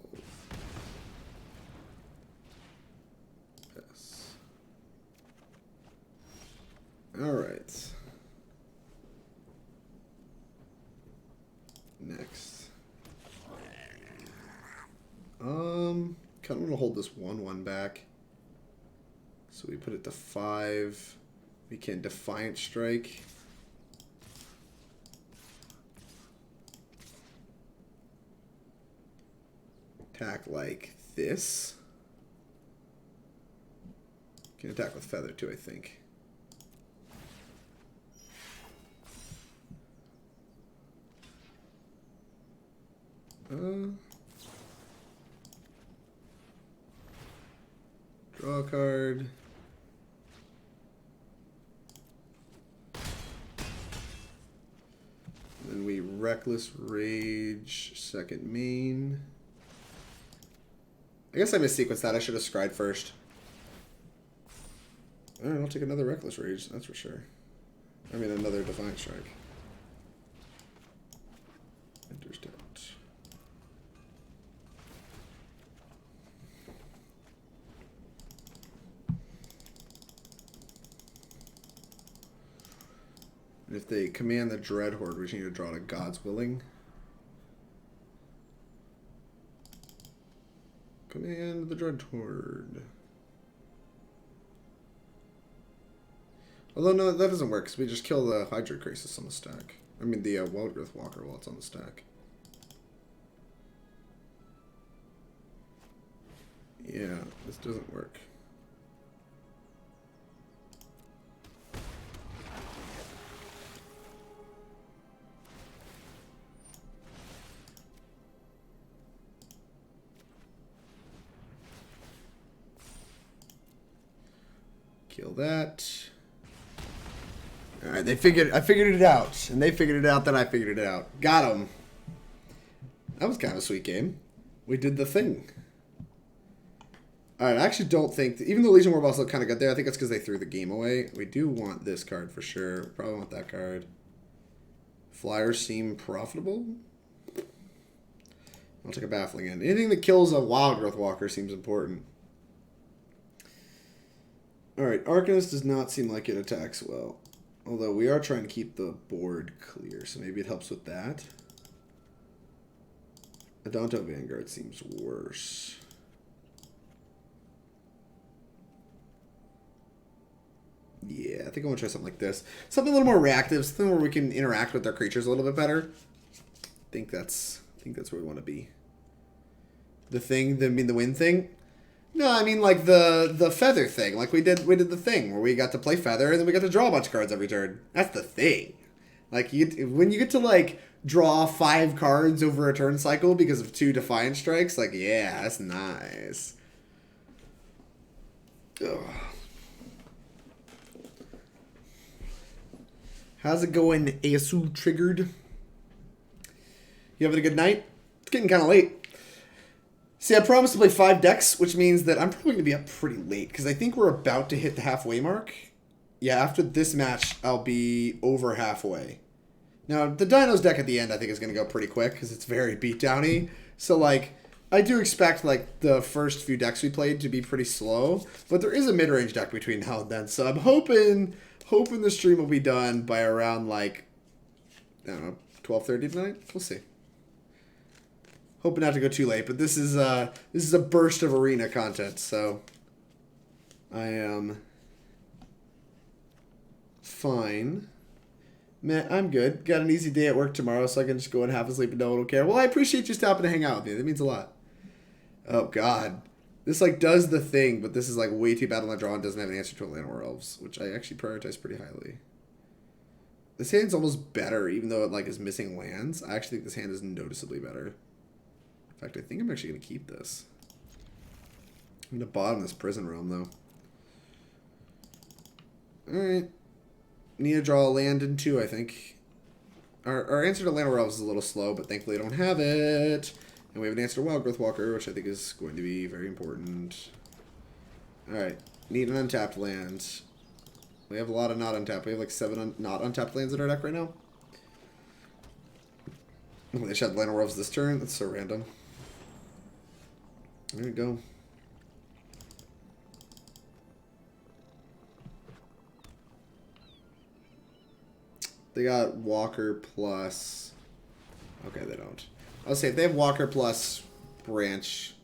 Pass. Alright. Next. Kind of want to hold this 1/1 back. So we put it to 5. We can Defiant Strike. Attack like this. Can attack with Feather too, I think. Draw a card. Then we Reckless Rage, second main. I guess I missequenced that. I should have scryed first. Alright, I'll take another Reckless Rage, that's for sure. I mean, another Defiant Strike. Enters out. And if they command the Dreadhorde, we just need to draw to God's Willing. Command the Dreadhorde. Although, no, that doesn't work, because we just kill the Hydra Crisis on the stack. I mean, the Wildgrowth Walker while it's on the stack. Yeah, this doesn't work. Kill that. All right, I figured it out, and they figured it out. Then I figured it out. Got him. That was kind of a sweet game. We did the thing. All right, I actually don't think even though Legion Warboss looked kind of good there, I think that's because they threw the game away. We do want this card for sure. Probably want that card. Flyers seem profitable. I'll take a Baffling End. Anything that kills a Wildgrowth Walker seems important. Alright, Arcanist does not seem like it attacks well. Although we are trying to keep the board clear, so maybe it helps with that. Adanto Vanguard seems worse. Yeah, I think I want to try something like this. Something a little more reactive, something where we can interact with our creatures a little bit better. I think that's where we want to be. The thing, the win thing? No, I mean like the feather thing. Like we did the thing where we got to play feather and then we got to draw a bunch of cards every turn. That's the thing. Like when you get to like draw 5 cards over a turn cycle because of 2 Defiant Strikes, like yeah, that's nice. Ugh. How's it going, ASU Triggered? You having a good night? It's getting kind of late. See, I promised to play 5 decks, which means that I'm probably going to be up pretty late, because I think we're about to hit the halfway mark. Yeah, after this match, I'll be over halfway. Now, the Dinos deck at the end, I think, is going to go pretty quick, because it's very beatdowny. So, like, I do expect, like, the first few decks we played to be pretty slow, but there is a mid-range deck between now and then, so I'm hoping the stream will be done by around, like, I don't know, 12:30 tonight? We'll see. Hoping not to go too late, but this is a burst of arena content, so I am fine. Man, I'm good. Got an easy day at work tomorrow, so I can just go and have a sleep and no one will care. Well, I appreciate you stopping to hang out with me. That means a lot. Oh, God. This, like, does the thing, but this is, like, way too bad on the draw and doesn't have an answer to a Llanowar Elves, which I actually prioritize pretty highly. This hand's almost better, even though it, like, is missing lands. I actually think this hand is noticeably better. In fact, I think I'm actually going to keep this. I'm going to bottom this Prison Realm, though. Alright. Need to draw a land in 2, I think. Our answer to Llanowar Elves is a little slow, but thankfully I don't have it. And we have an answer to Wildgrowth Walker, which I think is going to be very important. Alright. Need an untapped land. We have a lot of not untapped. We have like 7 not untapped lands in our deck right now. They should have Llanowar Elves this turn. That's so random. There we go. They got Walker plus... Okay, they don't. I'll say if they have Walker plus Branch...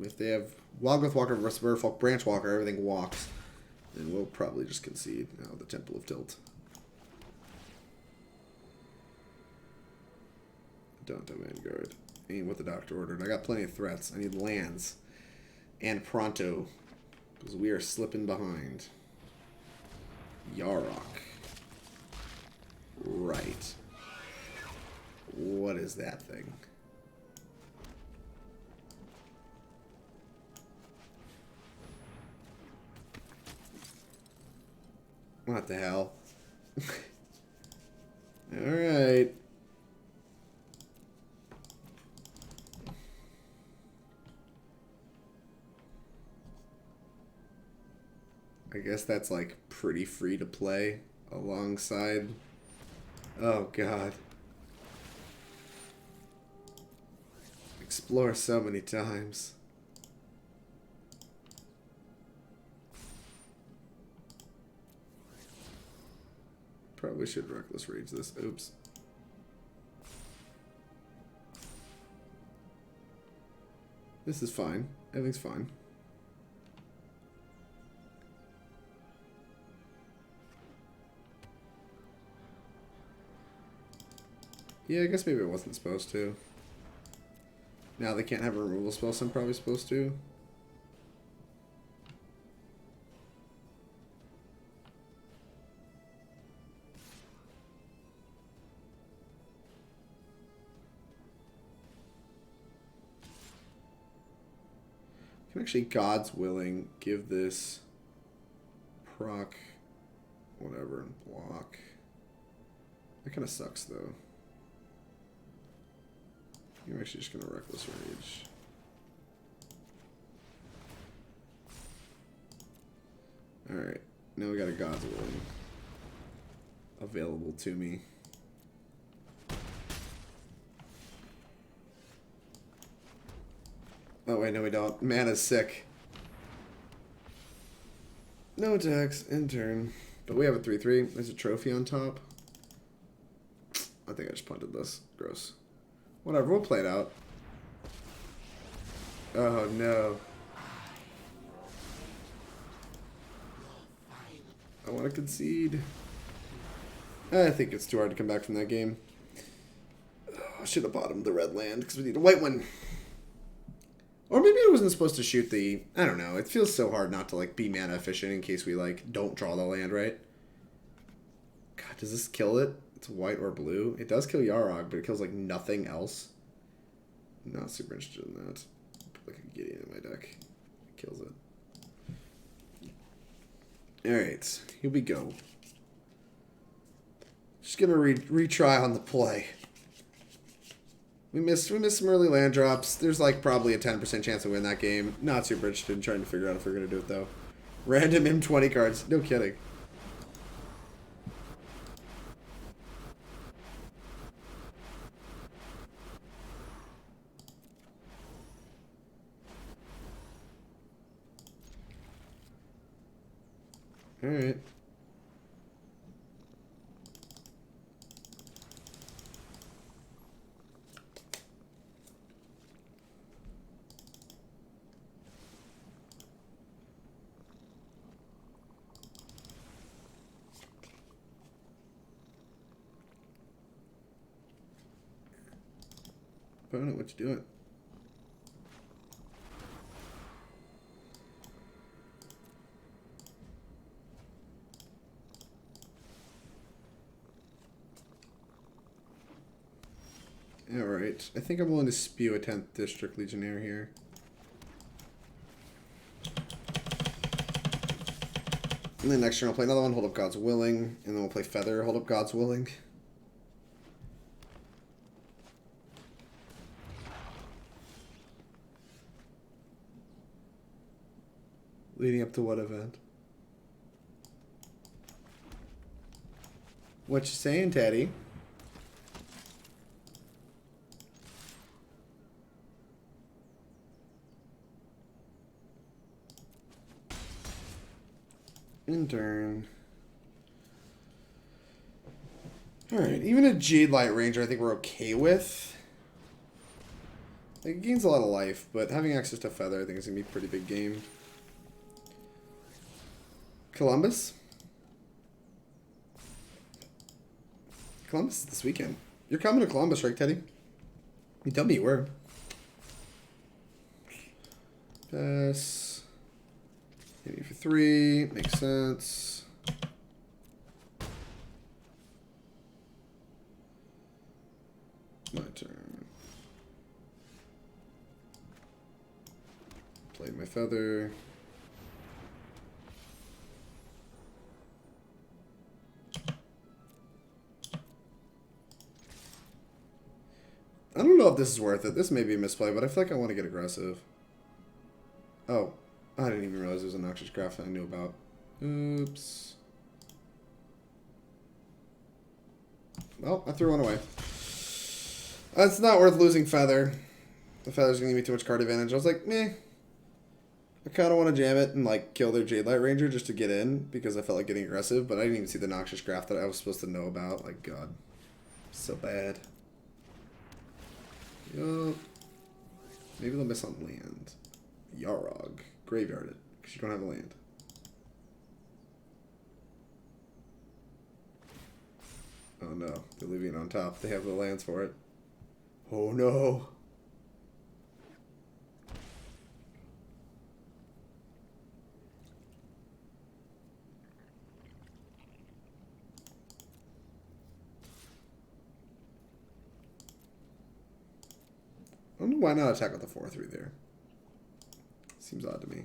If they have Wildgrowth Walker versus Merfolk Branch Walker, everything walks, then we'll probably just concede. Now the Temple of Tilt. Adanto Vanguard. Ain't what the doctor ordered. I got plenty of threats. I need lands. And pronto. Because we are slipping behind. Yarok. Right. What is that thing? What the hell? Alright. I guess that's like pretty free to play alongside. Oh god. Explore so many times. Probably should Reckless Rage this. Oops. This is fine. Everything's fine. Yeah, I guess maybe I wasn't supposed to. Now they can't have a removal spell, so I'm probably supposed to. Can actually, God's willing, give this proc whatever and block. That kind of sucks though. I'm actually just gonna Reckless Rage. Alright, now we got a God's willing available to me. Oh wait, no we don't. Mana's sick. No attacks, end turn. But we have a 3/3. There's a trophy on top. I think I just punted this. Gross. Whatever, we'll play it out. Oh no. I want to concede. I think it's too hard to come back from that game. Oh, I should have bottomed the red land because we need a white one. Or maybe I wasn't supposed to shoot the... I don't know. It feels so hard not to, like, be mana efficient in case we, like, don't draw the land, right? God, does this kill it? It's white or blue. It does kill Yarog, but it kills, like, nothing else. I'm not super interested in that. Put, like, a Gideon in my deck. It kills it. Alright. Here we go. Just gonna retry on the play. We missed some early land drops. There's like probably a 10% chance to win that game. Not super interested in trying to figure out if we're going to do it though. Random M20 cards. No kidding. Alright. Opponent, what you doing? Alright. I think I'm willing to spew a 10th District Legionnaire here. And then next turn I'll play another one, hold up God's Willing. And then we'll play Feather, hold up God's Willing. Leading up to what event? What you saying, Teddy? In turn. Alright, even a Jade Light Ranger I think we're okay with. It gains a lot of life, but having access to Feather I think is going to be a pretty big game. Columbus? Columbus is this weekend. You're coming to Columbus, right, Teddy? You tell me you were. Pass. Hitting for 3. Makes sense. My turn. Play my Feather. I don't know if this is worth it. This may be a misplay, but I feel like I want to get aggressive. Oh. I didn't even realize there was a Noxious Graph that I knew about. Oops. Well, I threw one away. It's not worth losing Feather. The Feather's going to give me too much card advantage. I was like, meh. I kind of want to jam it and like kill their Jade Light Ranger just to get in because I felt like getting aggressive, but I didn't even see the Noxious Graph that I was supposed to know about. Like, God. So bad. Yup. Maybe they'll miss on land. Yarog. Graveyard it, because you don't have a land. Oh no, they're leaving it on top. They have the lands for it. Oh no. I don't know why not attack with the 4/3 there. Seems odd to me.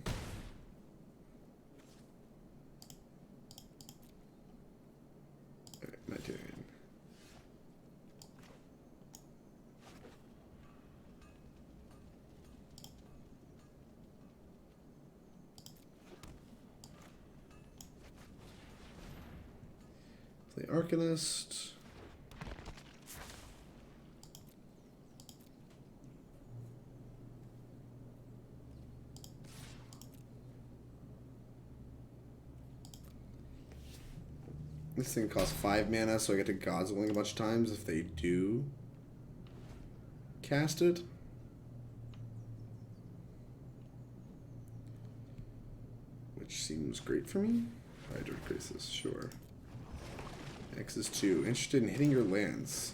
Alright, my turn. Play Arcanist. This thing costs 5 mana, so I get to God's Willing a bunch of times if they do cast it. Which seems great for me. Hydroid Crisis, sure. X is 2. Interested in hitting your lands.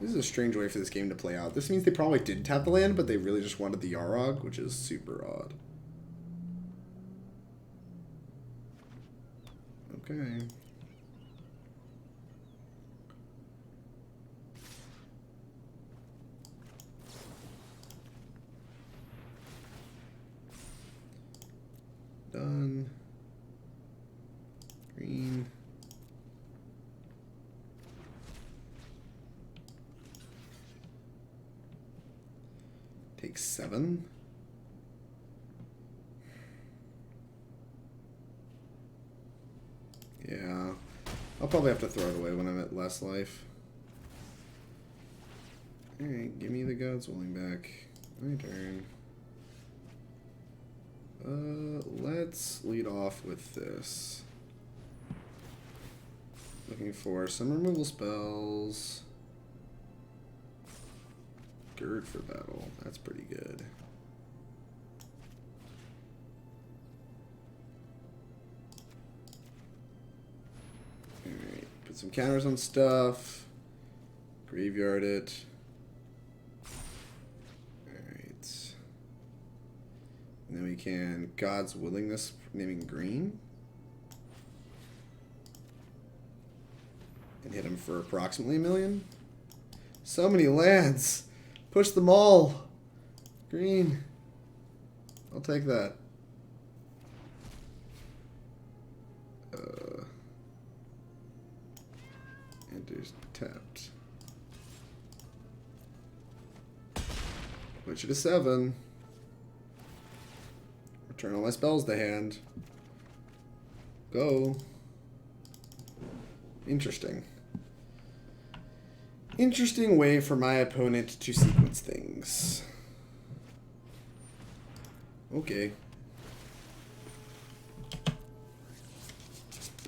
This is a strange way for this game to play out. This means they probably didn't have the land, but they really just wanted the Yarog, which is super odd. Okay. Done. Green. Take 7. Yeah. I'll probably have to throw it away when I'm at less life. Alright, give me the God's Willing back. My turn. Let's lead off with this. Looking for some removal spells. Gird for battle. That's pretty good. Alright, put some counters on stuff. Graveyard it. Alright. And then we can God's Willingness, naming green. And hit him for approximately $1 million. So many lands. Push them all. Green. I'll take that. Enters tapped. Switch it to 7. Return all my spells to hand. Go. Interesting. Interesting way for my opponent to sequence things. Okay.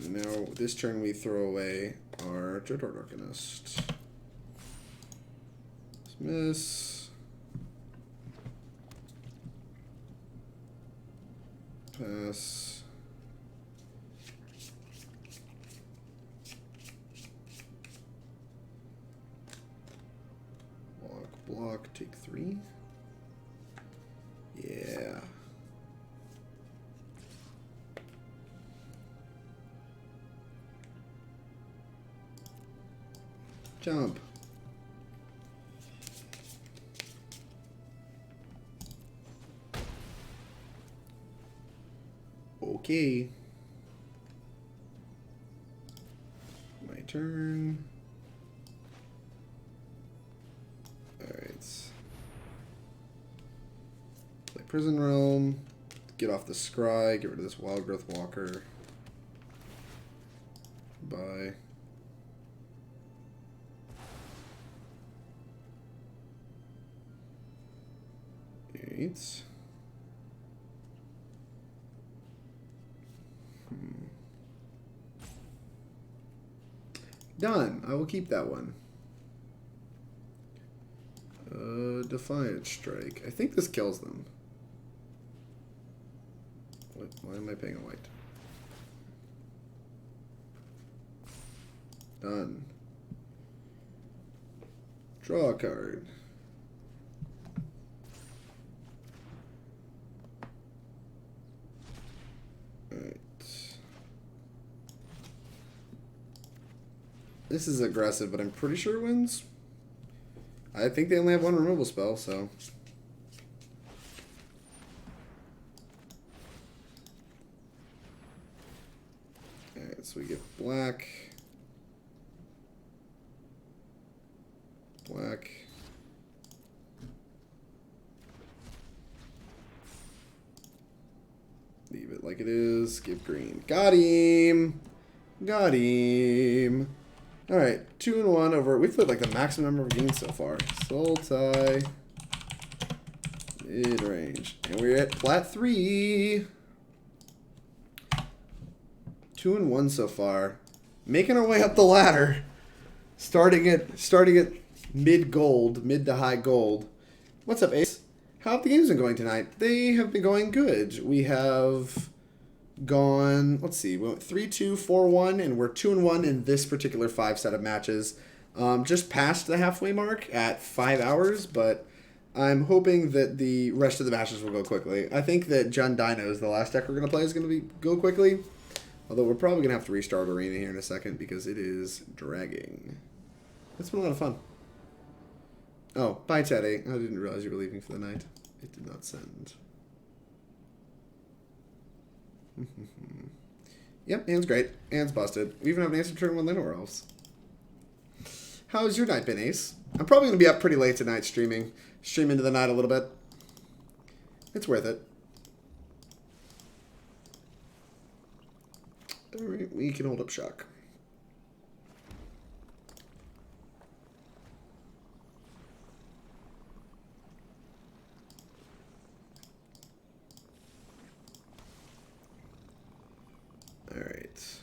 Now, this turn we throw away our Dreadhorde Arcanist. Dismiss. Pass. Block, take 3. Yeah. Jump. Okay. My turn. Play Prison Realm. Get off the Scry. Get rid of this Wild Growth Walker. Bye. Eight. Done. I will keep that one. Defiant Strike. I think this kills them. What? Why am I paying a white? Done. Draw a card. Alright. This is aggressive, but I'm pretty sure it wins. I think they only have one removal spell, so. Alright, so we get black. Black. Leave it like it is. Give green. Got him! Got him! Alright, 2-1 over. We've played like the maximum number of games so far. Sultai. Mid-range. And we're at plat 3. 2-1 so far. Making our way up the ladder. Starting at mid gold, mid to high gold. What's up, Ace? How have the games been going tonight? They have been going good. We have gone, let's see, we went 3-2, 4-1, and we're 2-1 in this particular 5 set of matches. Just past the halfway mark at 5 hours, but I'm hoping that the rest of the matches will go quickly. I think that Jund Dino's the last deck we're going to play is going to go quickly. Although we're probably going to have to restart Arena here in a second because it is dragging. It's been a lot of fun. Oh, bye, Teddy. I didn't realize you were leaving for the night. It did not send. Yep, Anne's great. Anne's busted. We even have an answer turn 1 Llanowar Elves. How's your night been, Ace? I'm probably going to be up pretty late tonight streaming. Stream into the night a little bit. It's worth it. Alright, we can hold up shock. Alright.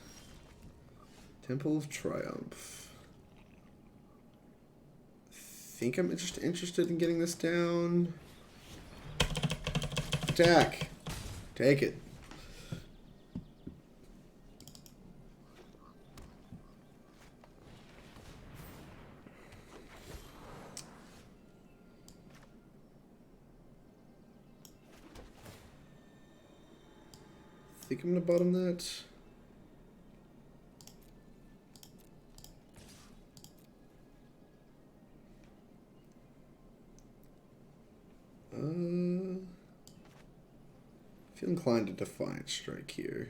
Temple of Triumph. I think I'm interested in getting this down. Attack. Take it. I think I'm going to bottom that. Feel inclined to Defiant Strike here.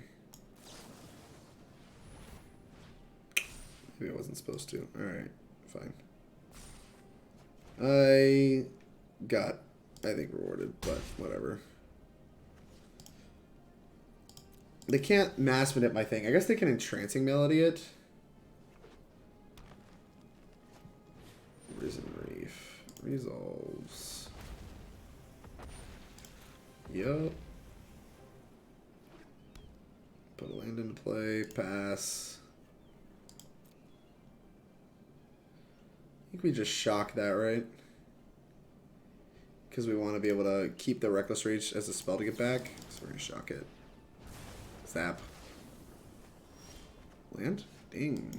Maybe I wasn't supposed to. Alright, fine. I got, I think, rewarded, but whatever. They can't mass manip my thing. I guess they can entrancing melody it. Risen Reef. Resolves. Yup. Put a land into play. Pass. I think we just shock that, right? Because we want to be able to keep the Reckless Reach as a spell to get back. So we're going to shock it. Zap. Land? Ding.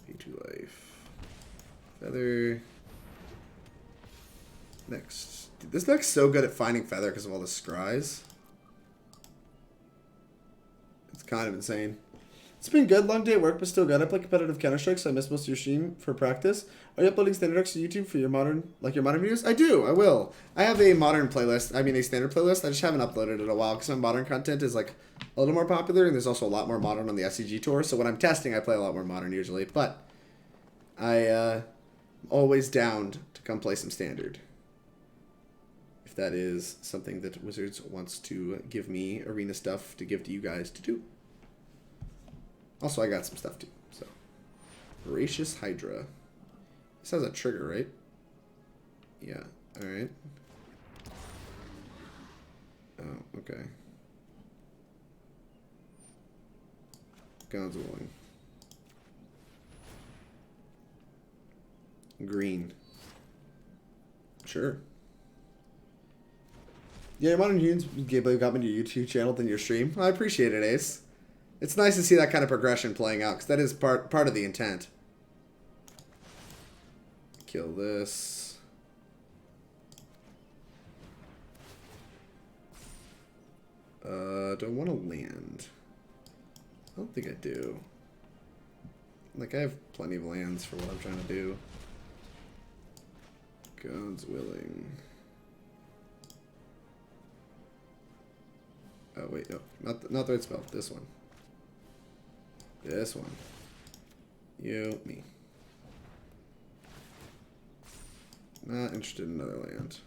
P2 life. Feather. Next. Dude, this deck's so good at finding Feather because of all the scries. It's kind of insane. It's been good. Long day at work, but still good. I play competitive Counter-Strike, so I miss most of your stream for practice. Are you uploading standard decks to YouTube for your modern, your modern videos? I do. I will. I have a modern playlist. I mean, a standard playlist. I just haven't uploaded it in a while because my modern content is like a little more popular, and there's also a lot more modern on the SCG tour. So when I'm testing, I play a lot more modern usually. But I'm always down to come play some standard. If that is something that Wizards wants to give me arena stuff to give to you guys to do. Also, I got some stuff too. So, Voracious Hydra. This has a trigger, right? Yeah. All right. Oh, okay. God's willing. Green. Sure. Yeah, your Modern Humans gameplay got me to your YouTube channel than your stream. Well, I appreciate it, Ace. It's nice to see that kind of progression playing out, because that is part of the intent. Kill this. Do I want to land? I don't think I do. Like, I have plenty of lands for what I'm trying to do. God's willing. Oh, wait, no. Not the right spell. This one. This one. You, me. Not interested in another land.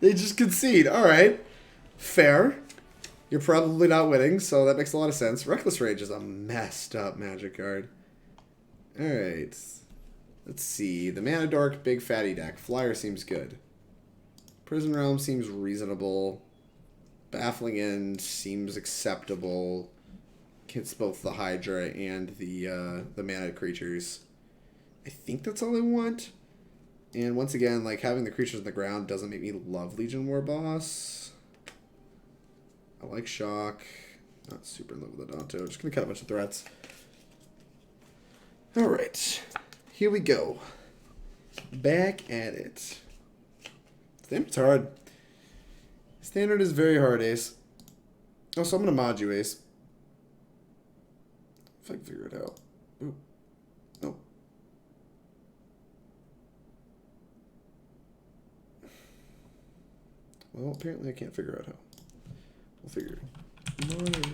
They just concede. Alright. Fair. You're probably not winning, so that makes a lot of sense. Reckless Rage is a messed up Magic card. Alright. Let's see. The Mana Dork, big fatty deck. Flyer seems good. Prison Realm seems reasonable. Baffling End seems acceptable. Hits both the Hydra and the mana creatures. I think that's all I want. And once again, like, having the creatures on the ground doesn't make me love Legion Warboss. I like Shock. Not super in love with Adanto. Just gonna cut a bunch of threats. Alright. Here we go. Back at it. Standard's hard. Standard is very hard, Ace. Oh, so I'm going to mod you, Ace. If I can figure it out. Ooh. No. Well, apparently I can't figure out how. We'll figure it out.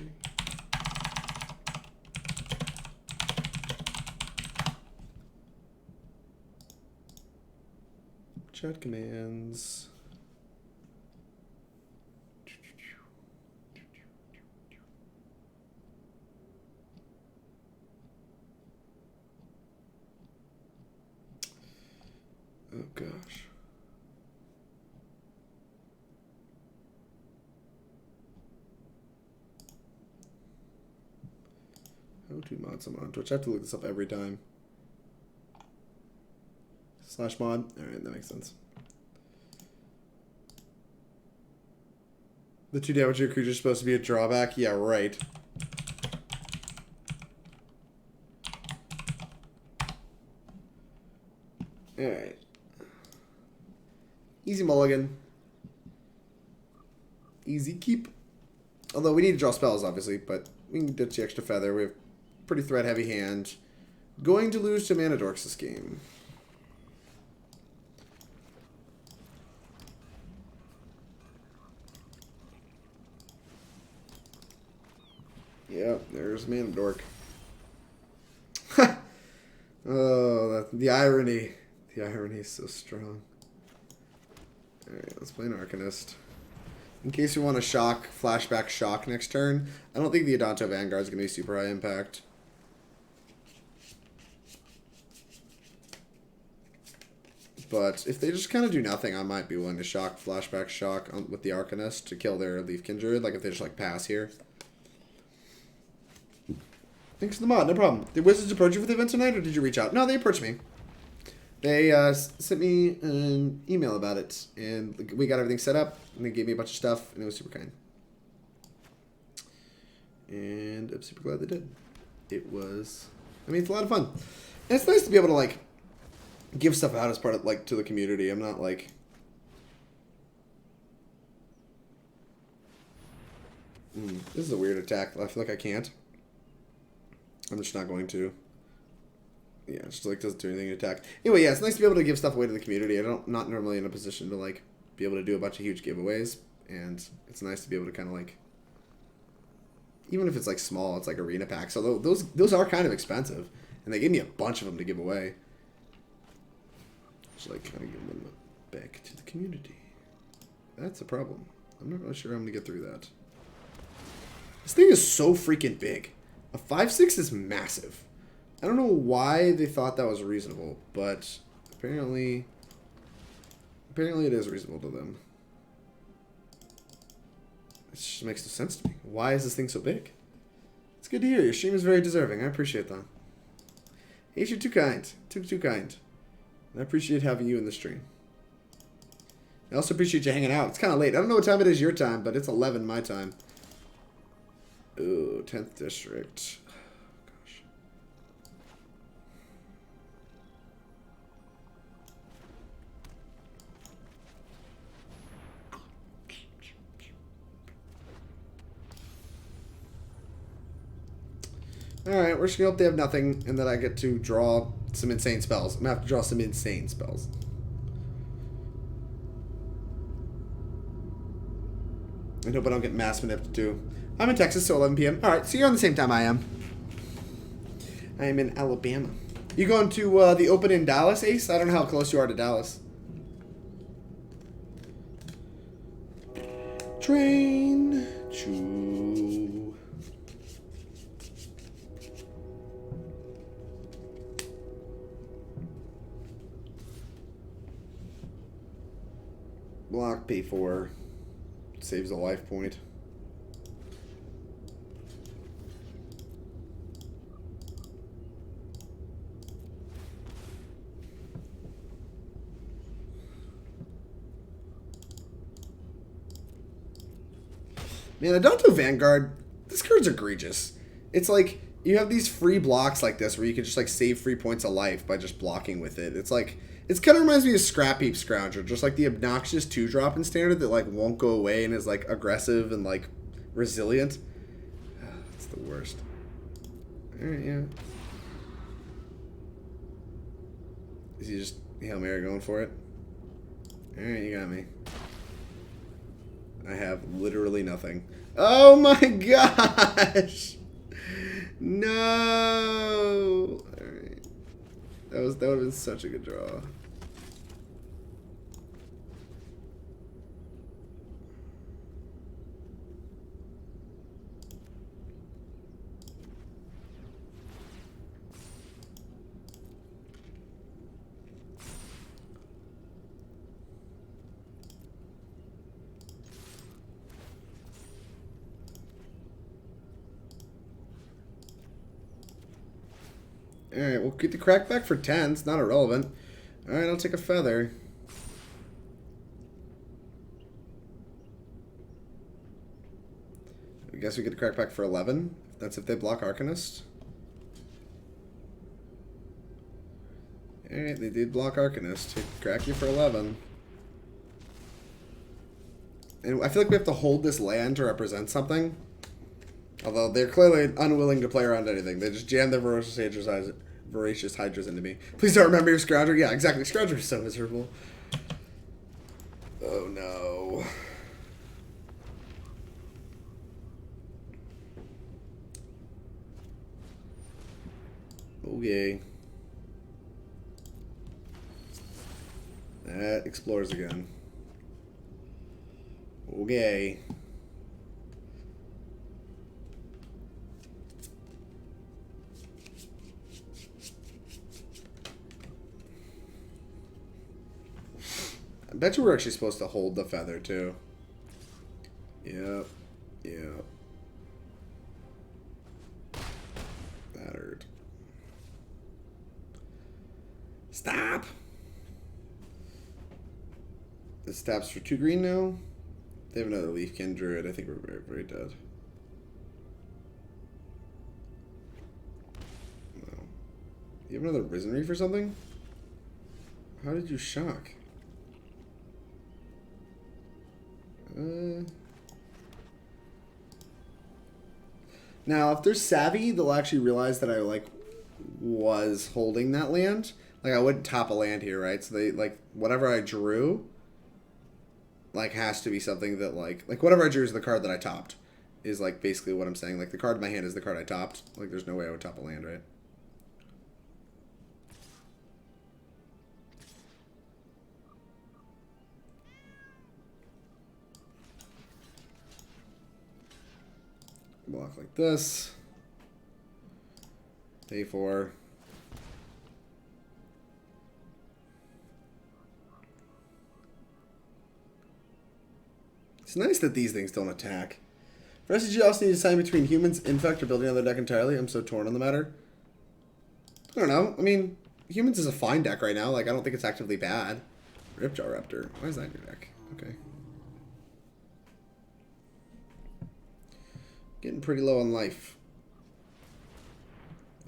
Chat commands. Oh gosh. How to mod someone on Twitch? I have to look this up every time. /mod. Alright, that makes sense. The 2 damage to your creature is supposed to be a drawback? Yeah, right. Alright. Easy mulligan. Easy keep. Although we need to draw spells, obviously, but we can ditch the extra feather. We have pretty threat heavy hand. Going to lose to Mana Dorks this game. Yep, there's Mana Dork. Oh, the irony. The irony is so strong. Alright, let's play an Arcanist. In case you want to shock, flashback shock next turn, I don't think the Adanto Vanguard is going to be super high impact. But if they just kind of do nothing, I might be willing to shock, flashback shock with the Arcanist to kill their Leaf Kindred, like if they just like pass here. Thanks for the mod, no problem. Did Wizards approach you for the event tonight, or did you reach out? No, they approached me. They sent me an email about it, and we got everything set up, and they gave me a bunch of stuff, and it was super kind. And I'm super glad they did. It was, I mean, it's a lot of fun. And it's nice to be able to, like, give stuff out as part of, like, to the community. I'm not, like... this is a weird attack. I feel like I can't. I'm just not going to. Yeah, it just, like, doesn't do anything to attack. Anyway, yeah, it's nice to be able to give stuff away to the community. I'm not normally in a position to, like, be able to do a bunch of huge giveaways. And it's nice to be able to kind of, like... Even if it's, like, small, it's, like, arena packs. Although those are kind of expensive. And they gave me a bunch of them to give away. Just, like, kind of give them back to the community. That's a problem. I'm not really sure how I'm going to get through that. This thing is so freaking big. A 5/6 is massive. I don't know why they thought that was reasonable, but apparently it is reasonable to them. It just makes no sense to me. Why is this thing so big? It's good to hear. Your stream is very deserving. I appreciate that. Hey, you're too kind. Too kind. I appreciate having you in the stream. I also appreciate you hanging out. It's kind of late. I don't know what time it is your time, but it's 11 my time. Ooh, 10th District. Gosh. Alright, we're just gonna hope they have nothing and that I get to draw some insane spells. I'm gonna have to draw some insane spells. I hope I don't get mass manipulated too. I'm in Texas, so 11 p.m. Alright, so you're on the same time I am. I am in Alabama. You going to the Open in Dallas, Ace? I don't know how close you are to Dallas. Train to... Block, pay for. Saves a life point. Man, Adanto Vanguard, this card's egregious. It's like, you have these free blocks like this where you can just like save free points of life by just blocking with it. It's like, it kind of reminds me of Scrap Heap Scrounger, just like the obnoxious 2-drop in Standard that like won't go away and is like aggressive and like resilient. It's the worst. Alright, yeah. Is he just Hail Mary going for it? Alright, you got me. I have literally nothing. Oh my gosh! No! Alright. That would have been such a good draw. Alright, we'll keep the crackback for 10. It's not irrelevant. Alright, I'll take a feather. I guess we get the crackback for 11. That's if they block Arcanist. Alright, they did block Arcanist. Crack you for 11. And I feel like we have to hold this land to represent something. Although they're clearly unwilling to play around anything. They just jam their Voracious Hydras into me. Please don't remember your Scrounger. Yeah, exactly. Scrounger is so miserable. Oh no. Okay. That explores again. Okay. I bet you we're actually supposed to hold the feather too. Yep. Yep. That hurt. Stop! This taps for 2 green now. They have another Leafkin Druid. I think we're very, very dead. No. You have another Risen Reef or something? How did you shock? Now, if they're savvy, they'll actually realize that I, like, was holding that land. Like, I wouldn't top a land here, right? So they, like, whatever I drew, like, has to be something that, like, whatever I drew is the card that I topped. Is, like, basically what I'm saying. Like, the card in my hand is the card I topped. Like, there's no way I would top a land, right? Block like this. Day 4. It's nice that these things don't attack. For SCG, you also need to decide between humans, infect, or building another deck entirely. I'm so torn on the matter. I don't know. I mean, humans is a fine deck right now. Like, I don't think it's actively bad. Ripjaw Raptor. Why is that in your deck? Okay. Getting pretty low on life.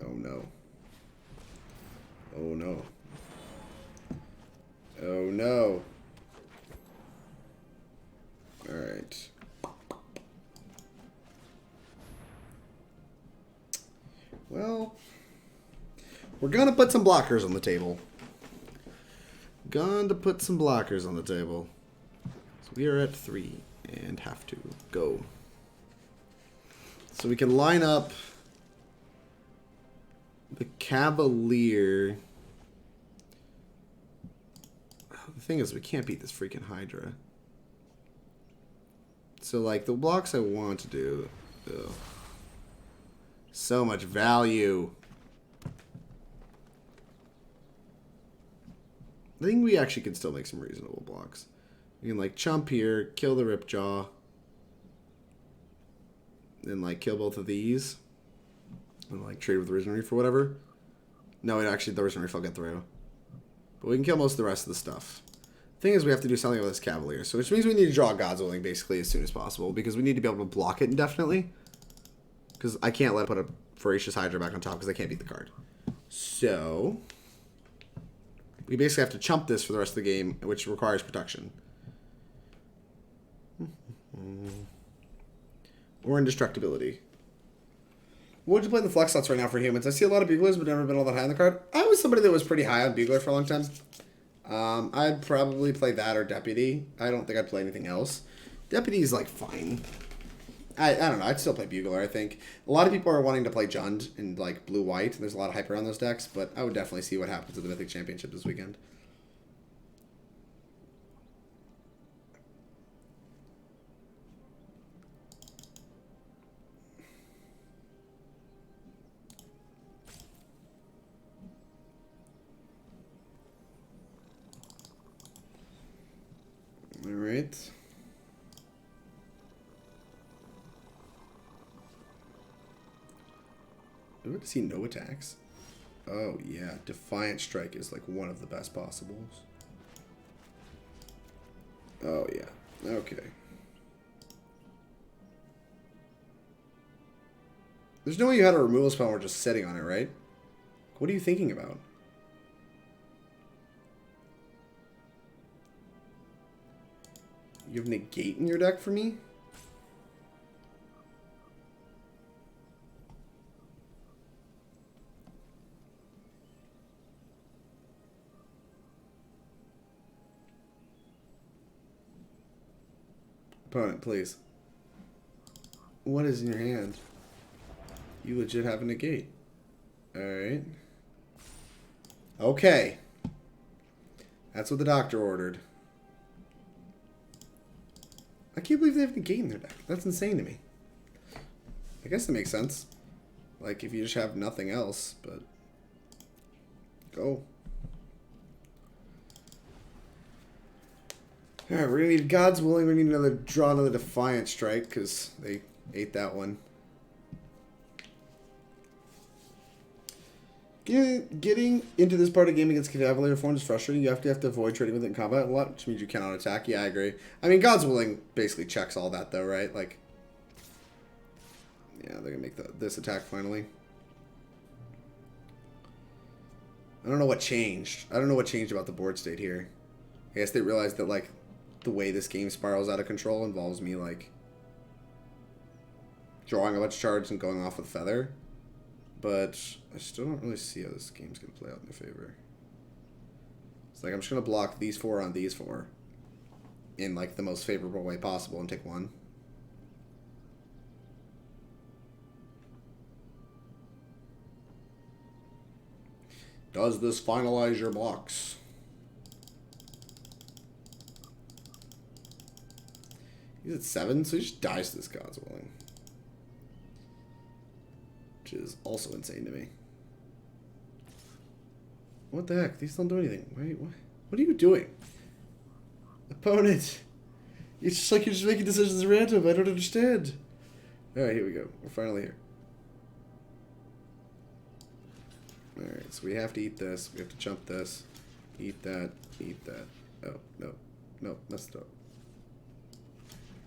Oh no. Oh no. Oh no. Alright. Well, we're gonna put some blockers on the table. Gonna put some blockers on the table. So we are at 3 and have to go. So we can line up the Cavalier. The thing is, we can't beat this freaking Hydra. So, like, the blocks I want to do... Ugh. So much value. I think we actually can still make some reasonable blocks. We can, like, chump here, kill the Ripjaw. And, like, kill both of these. And, like, trade with the Risen Reef or whatever. No, it actually, the Risen Reef I'll get through. But we can kill most of the rest of the stuff. Thing is, we have to do something with this Cavalier. So, which means we need to draw God's Willing, basically, as soon as possible. Because we need to be able to block it indefinitely. Because I can't let it put a Voracious Hydra back on top because I can't beat the card. So, we basically have to chump this for the rest of the game, which requires protection. Or indestructibility. What would you play in the flex slots right now for humans? I see a lot of Buglers, but never been all that high on the card. I was somebody that was pretty high on Bugler for a long time. I'd probably play that or Deputy. I don't think I'd play anything else. Deputy is, like, fine. I don't know. I'd still play Bugler, I think. A lot of people are wanting to play Jund in, like, blue-white. There's a lot of hype around those decks, but I would definitely see what happens at the Mythic Championship this weekend. All right. Do I see no attacks? Oh, yeah. Defiant Strike is, like, one of the best possibles. Oh, yeah. Okay. There's no way you had a removal spell and we're just sitting on it, right? What are you thinking about? You have Negate in your deck for me? Opponent, please. What is in your hand? You legit have a Negate. Alright. Okay. That's what the doctor ordered. I can't believe they have negate in their deck. That's insane to me. I guess that makes sense. Like, if you just have nothing else, but... Go. Alright, we're gonna need God's Willing. We need draw another Defiant Strike, because they ate that one. Getting into this part of the game against Cavalier form is frustrating. You have to avoid trading with it in combat a lot, which means you cannot attack. Yeah, I agree. I mean, God's Willing basically checks all that, though, right? Like, yeah, they're gonna make this attack finally. I don't know what changed. I don't know what changed about the board state here. I guess they realized that, like, the way this game spirals out of control involves me, like, drawing a bunch of cards and going off with Feather. But I still don't really see how this game's going to play out in their favor. It's like I'm just going to block these 4 on these 4 in, like, the most favorable way possible and take 1. Does this finalize your blocks? He's at 7, so he just dies to this God's Willing. Which is also insane to me. What the heck? These don't do anything. Wait, what are you doing? Opponent! It's just like you're just making decisions at random. I don't understand. Alright, here we go. We're finally here. Alright, so we have to eat this. We have to jump this. Eat that. Eat that. Oh, no. No, messed up.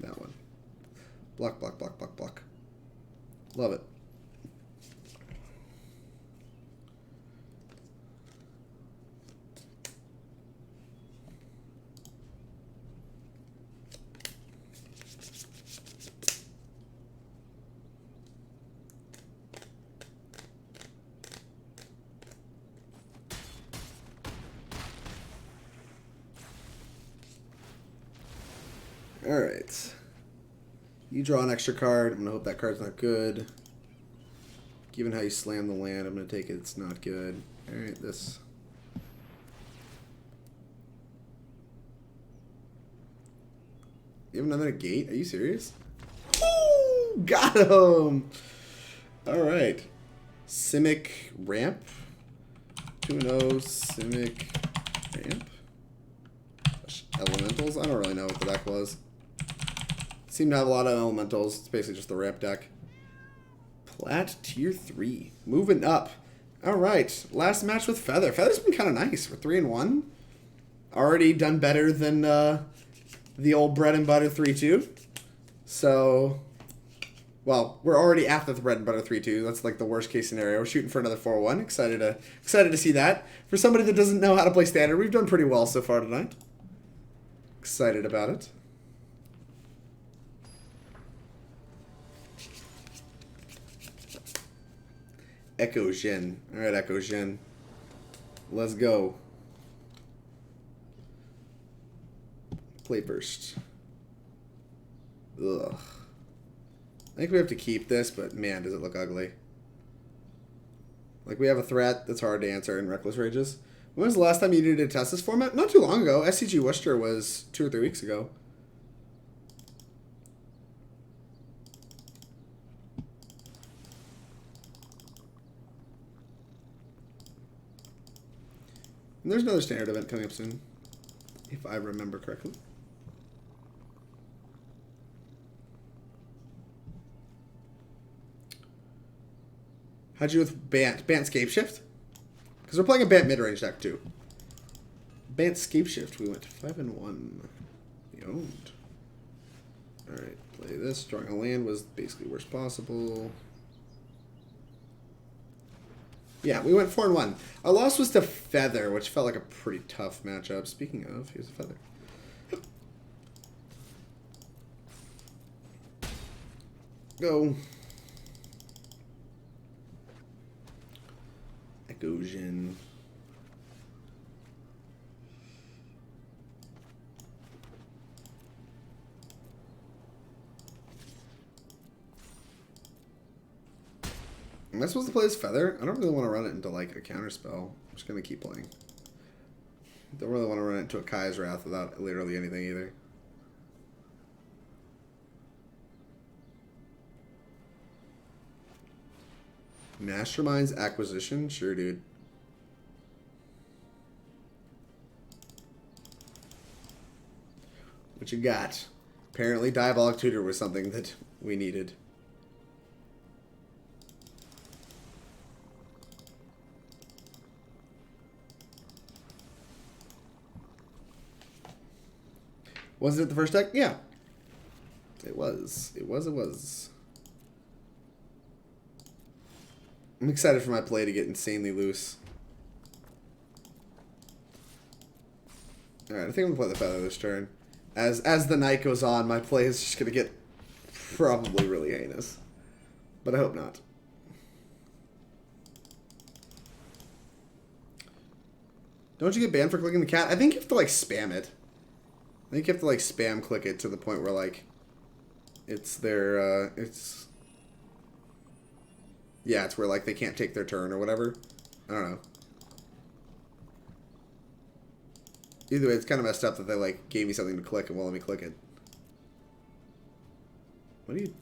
That one. Block, block, block, block, block. Love it. Alright. You draw an extra card. I'm going to hope that card's not good. Given how you slam the land, I'm going to take it. It's not good. Alright, this. You have another gate? Are you serious? Woo! Got him! Alright. Simic ramp. 2-0 Simic ramp. Elementals? I don't really know what the deck was. Seem to have a lot of elementals. It's basically just the ramp deck. Plat tier 3. Moving up. Alright. Last match with Feather. Feather's been kind of nice. We're 3-1. Already done better than the old bread and butter 3-2. So, well, we're already at the bread and butter 3-2. That's like the worst case scenario. We're shooting for another 4-1. Excited to see that. For somebody that doesn't know how to play standard, we've done pretty well so far tonight. Excited about it. Echo Jin. Alright, Echo Jin. Let's go. Play burst. Ugh. I think we have to keep this, but man, does it look ugly. Like, we have a threat that's hard to answer in Reckless Rages. When was the last time you needed to test this format? Not too long ago. SCG Worcester was 2 or 3 weeks ago. And there's another standard event coming up soon, if I remember correctly. How'd you do with Bant? Bant Scapeshift? Because we're playing a Bant midrange deck too. Bant Scapeshift. We went to 5-1. We owned. Alright, play this. Drawing a land was basically worst possible. Yeah, we went 4-1. Our loss was to Feather, which felt like a pretty tough matchup. Speaking of, here's a Feather. Go. Echo Jin. Am I supposed to play this Feather? I don't really want to run it into like a counter spell. I'm just gonna keep playing. Don't really want to run it into a Kai's Wrath without literally anything either. Mastermind's Acquisition? Sure, dude. What you got? Apparently Diabolic Tutor was something that we needed. Was it the first deck? Yeah. It was. It was. I'm excited for my play to get insanely loose. Alright, I think I'm going to play the Feather this turn. As the night goes on, my play is just going to get probably really heinous. But I hope not. Don't you get banned for clicking the cat? I think you have to, like, spam it. I think you have to, like, spam click it to the point where, like, it's their, yeah, it's where, like, they can't take their turn or whatever. I don't know. Either way, it's kind of messed up that they, like, gave me something to click and won't let me click it. What do you...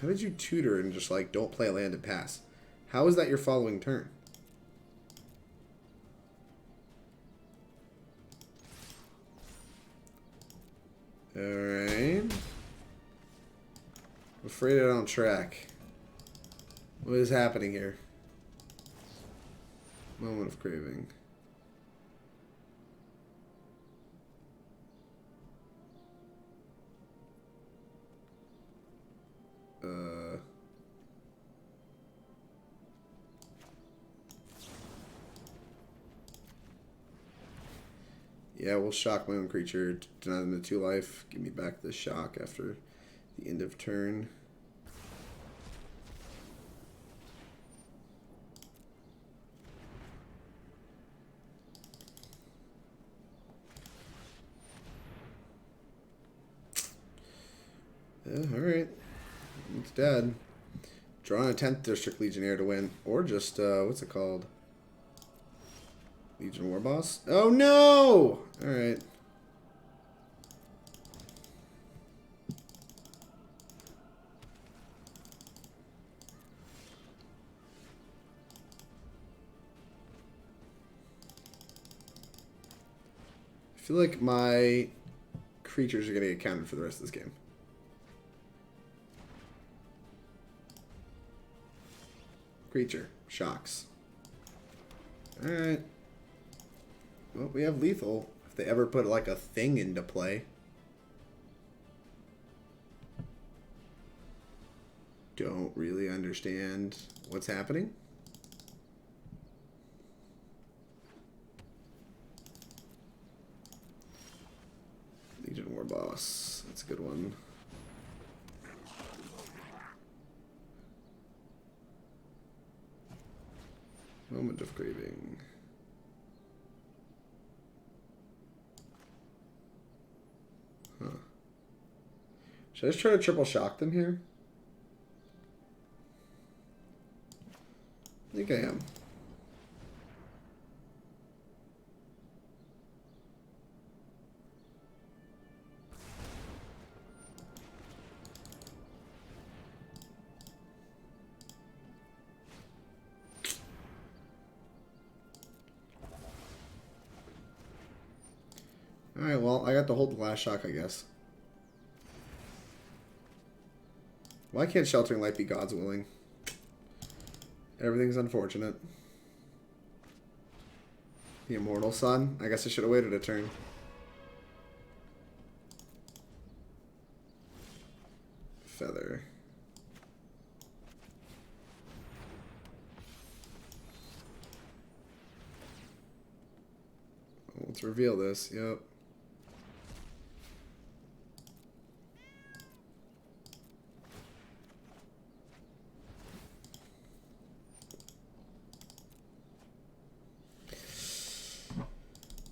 How did you tutor and just, like, don't play a land and pass? How is that your following turn? Alright. I'm afraid I don't track. What is happening here? Moment of Craving. Yeah, we'll shock my own creature, deny them the 2 life, give me back the shock after the end of turn. Alright. It's dead. Drawing a 10th District Legionnaire to win. Or just, what's it called? Legion Warboss? Oh no! Alright. I feel like my creatures are going to get counted for the rest of this game. Creature. Shocks. Alright. Well, we have lethal. If they ever put, like, a thing into play. Don't really understand what's happening. Legion Warboss. That's a good one. Moment of Craving. Huh. Should I just try to triple shock them here? I think I am. Alright, well, I got to hold the last shock, I guess. Why can't Sheltering Light be God's willing? Everything's unfortunate. The Immortal Sun? I guess I should have waited a turn. Feather. Let's reveal this. Yep.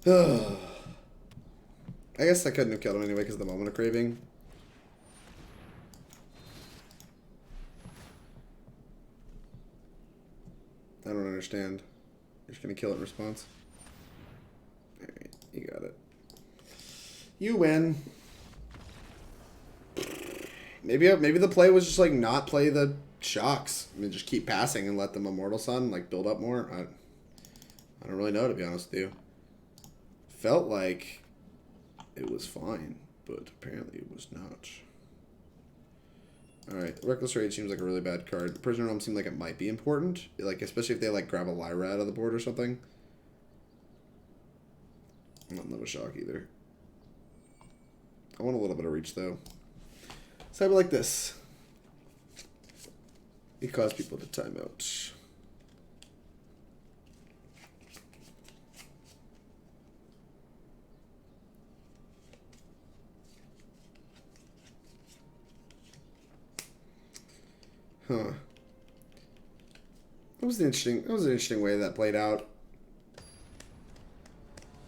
I guess I couldn't have killed him anyway because of the Moment of Craving. don't understand. You're just gonna kill it in response? Alright, you got it. You win. Maybe the play was just like not play the shocks. I mean, just keep passing and let them Immortal Sun, like build up more. I don't really know, to be honest with you. Felt like it was fine, but apparently it was not. Alright, Reckless Rage seems like a really bad card. Prisoner Realm seemed like it might be important, like especially if they like grab a Lyra out of the board or something. I don't love a shock either. I want a little bit of reach though. So I would like this. It caused people to time out. Huh. That was an interesting way that played out.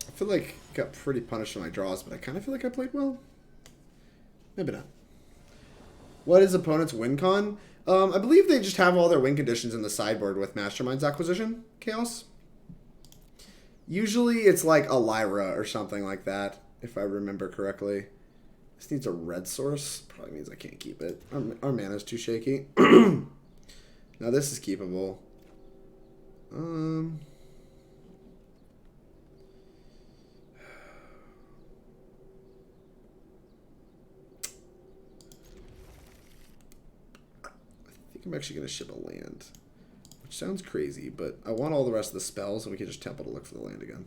I feel like I got pretty punished on my draws, but I kind of feel like I played well. Maybe not. What is opponent's win con? I believe they just have all their win conditions in the sideboard with Mastermind's Acquisition Chaos. Usually it's like a Lyra or something like that, if I remember correctly. This needs a red source. Probably means I can't keep it. Our mana's too shaky. Now this is keepable. I think I'm actually going to ship a land. Which sounds crazy, but I want all the rest of the spells and we can just temple to look for the land again.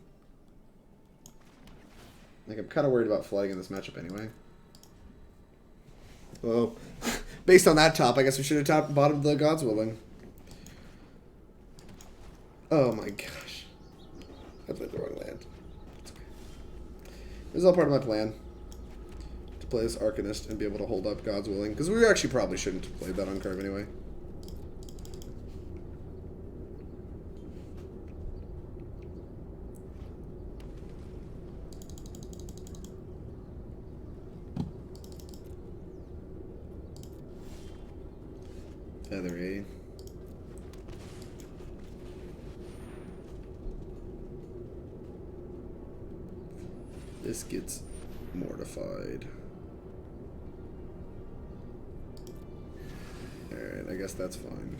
Like, I'm kind of worried about flooding in this matchup anyway. Well, based on that top, I guess we should have bottomed the God's Willing. Oh my gosh. I played the wrong land. It's okay. This is all part of my plan. To play this Arcanist and be able to hold up God's Willing. Because we actually probably shouldn't have played that on curve anyway. Feathery. This gets mortified. Alright, I guess that's fine.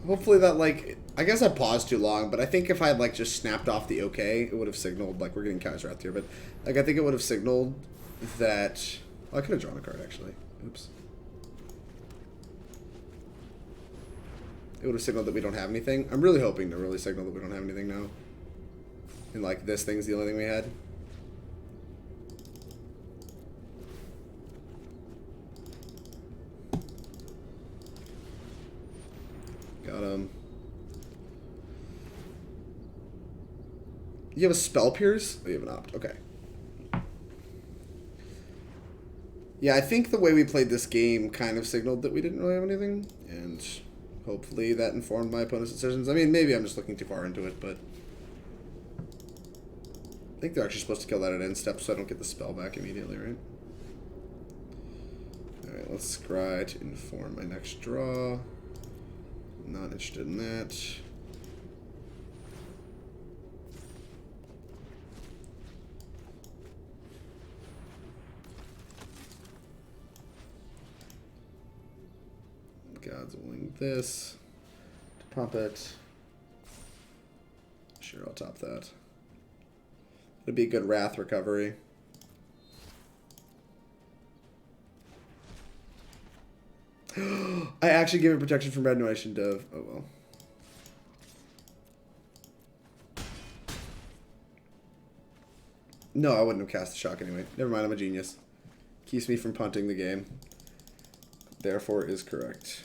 Hopefully that, like, I guess I paused too long, but I think if I had, like, just snapped off the okay, it would have signaled, like, we're getting Kaiser out here, but, like, I think it would have signaled that... Oh, I could have drawn a card, actually. Oops. It would have signaled that we don't have anything. I'm really hoping to really signal that we don't have anything now. And, like, this thing's the only thing we had. Got him. You have a Spell Pierce? Oh, you have an Opt. Okay. Yeah, I think the way we played this game kind of signaled that we didn't really have anything. And hopefully that informed my opponent's decisions. I mean, maybe I'm just looking too far into it, but... I think they're actually supposed to kill that at end step so I don't get the spell back immediately, right? Alright, let's scry to inform my next draw. Not interested in that. God's Willing this. To pump it. Sure, I'll top that. It'd be a good Wrath recovery. I actually gave it protection from Red Notion Dove. Oh well. No, I wouldn't have cast the shock anyway. Never mind, I'm a genius. Keeps me from punting the game. Therefore is correct.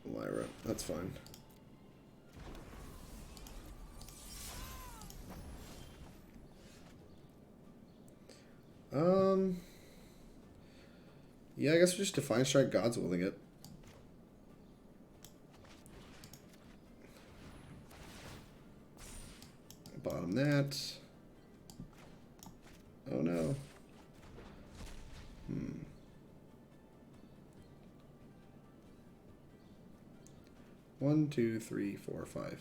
Lyra, that's fine. Yeah, I guess we just Defiant Strike God's Willing it. Bottom that. Oh no. 1, 2, 3, 4, 5.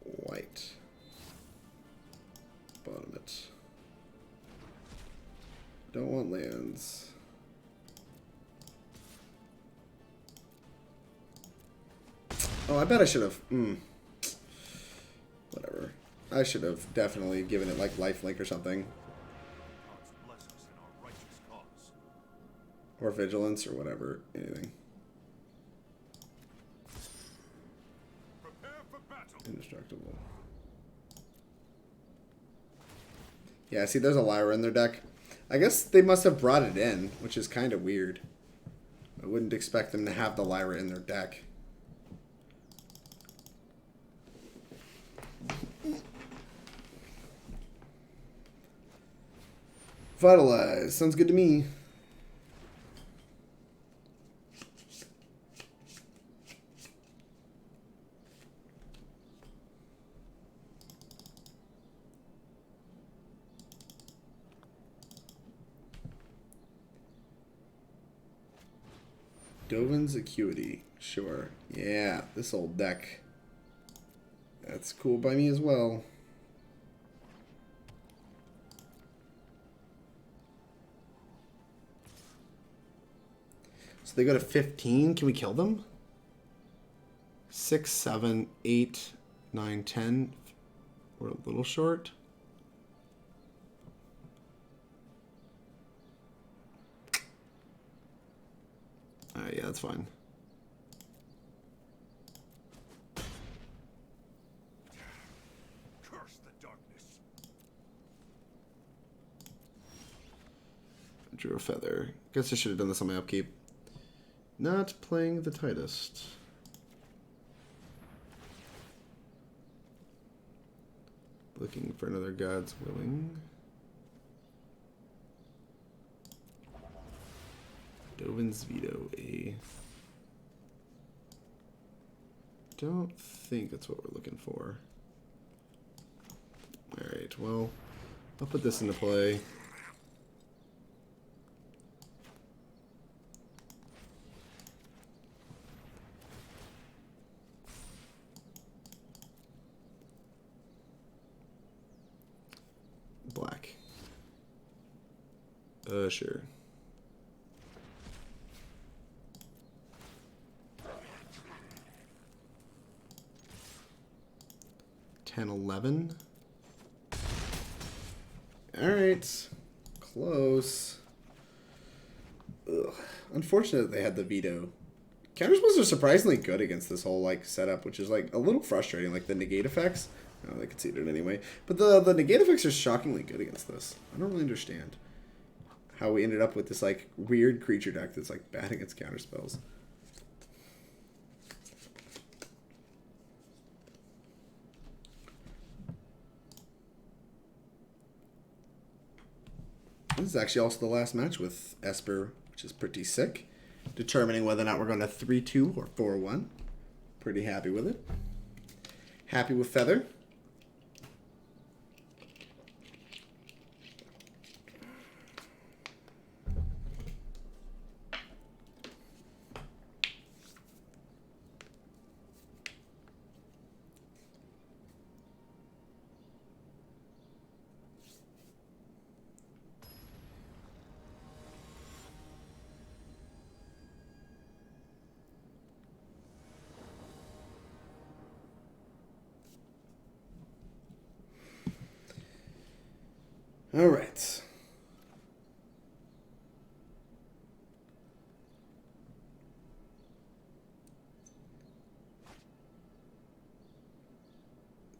White. Bottom it. Don't want lands. Oh, I bet I should have. Whatever. I should have definitely given it like lifelink or something. Or vigilance or whatever. Anything. Indestructible. Yeah, see, there's a Lyra in their deck. I guess they must have brought it in, which is kind of weird. I wouldn't expect them to have the Lyra in their deck. Vitalize. Sounds good to me. Dovin's Acuity. Sure. Yeah, this old deck. That's cool by me as well. So they go to 15. Can we kill them? 6, 7, 8, 9, 10. We're a little short. Alright, yeah, that's fine. Curse the darkness. Drew a feather. Guess I should have done this on my upkeep. Not playing the tightest. Looking for another God's Willing. Dovin's Veto, a... Don't think that's what we're looking for. Alright, well, I'll put this into play. Black. Sure. $10, $11. Alright. Close. Ugh. Unfortunate they had the veto. Counterspells are surprisingly good against this whole like setup, which is like a little frustrating. Like the negate effects. Oh, they conceded anyway. But the negate effects are shockingly good against this. I don't really understand how we ended up with this like weird creature deck that's like bad against counterspells. This is actually also the last match with Esper, which is pretty sick. Determining whether or not we're going to 3-2 or 4-1. Pretty happy with it. Happy with Feather. All right.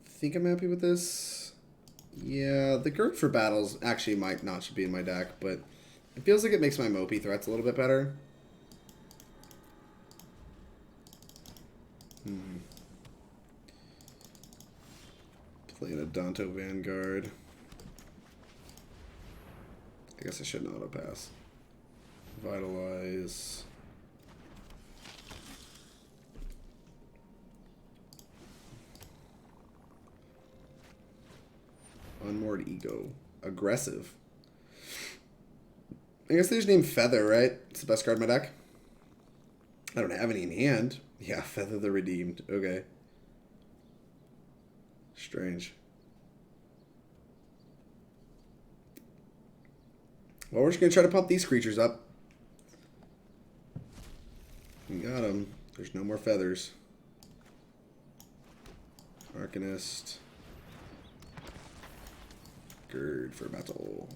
Think I'm happy with this. Yeah, the Gird for battles actually might not should be in my deck, but it feels like it makes my Mopey threats a little bit better. Playing Adanto Vanguard. I guess I shouldn't auto pass. Vitalize. Unmoored Ego. Aggressive. I guess they just named Feather, right? It's the best card in my deck. I don't have any in hand. Yeah, Feather the Redeemed. Okay. Strange. Well, we're just going to try to pump these creatures up. We got them. There's no more feathers. Arcanist. Gird for battle.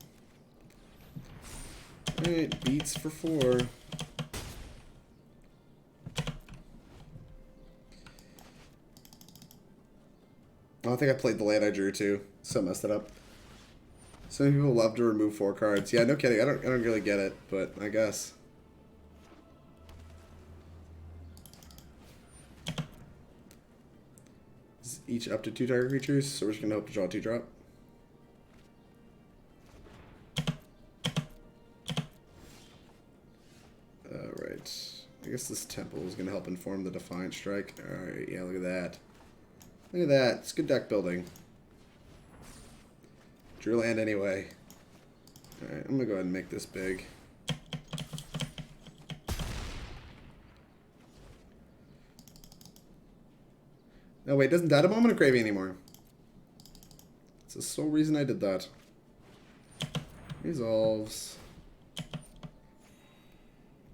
Alright, beats for 4. Oh, I think I played the land I drew too, so I messed it up. Some people love to remove 4 cards. Yeah, no kidding. I don't really get it, but I guess. Is each up to 2 target creatures, so we're just gonna hope to draw 2-drop. Alright. I guess this temple is gonna help inform the Defiant Strike. Alright, yeah, look at that. Look at that. It's good deck building. Drew land anyway. Alright, I'm gonna go ahead and make this big. No, wait, doesn't that a moment of gravy anymore? It's the sole reason I did that. Resolves.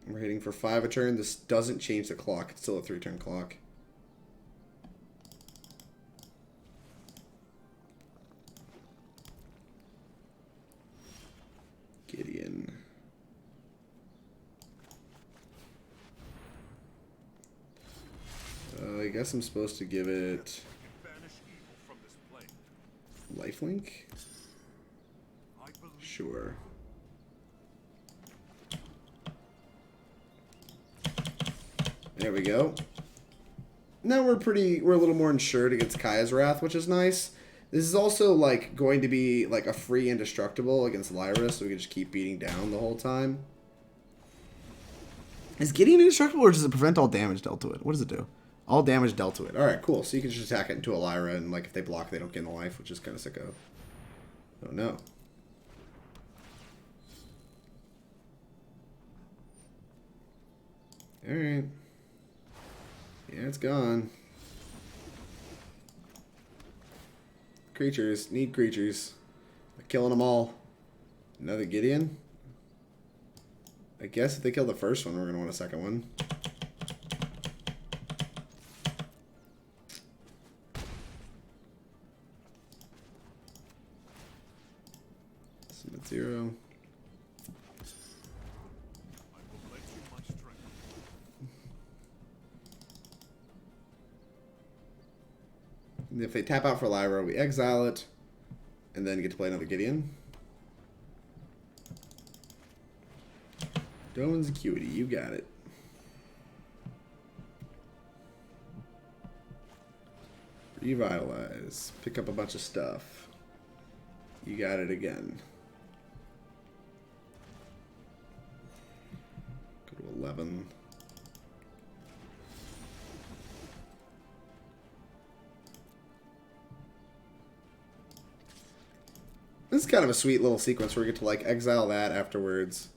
We're hitting for 5 a turn. This doesn't change the clock. It's still a 3-turn clock. Gideon. I guess I'm supposed to give it lifelink? Sure. There we go. Now we're a little more insured against Kaya's Wrath, which is nice. This is also like going to be like a free indestructible against Lyra, so we can just keep beating down the whole time. Is Gideon indestructible, or does it prevent all damage dealt to it? What does it do? All damage dealt to it. Alright, cool. So you can just attack it into a Lyra, and like if they block, they don't gain the life, which is kind of sicko. Oh no. Alright. Yeah, it's gone. Creatures. Need creatures. They're killing them all. Another Gideon? I guess if they kill the first one, we're going to want a second one. Submit 0. And if they tap out for Lyra, we exile it, and then get to play another Gideon. Doman's Acuity, you got it. Revitalize. Pick up a bunch of stuff. You got it again. Go to 11. This is kind of a sweet little sequence where we get to like exile that afterwards.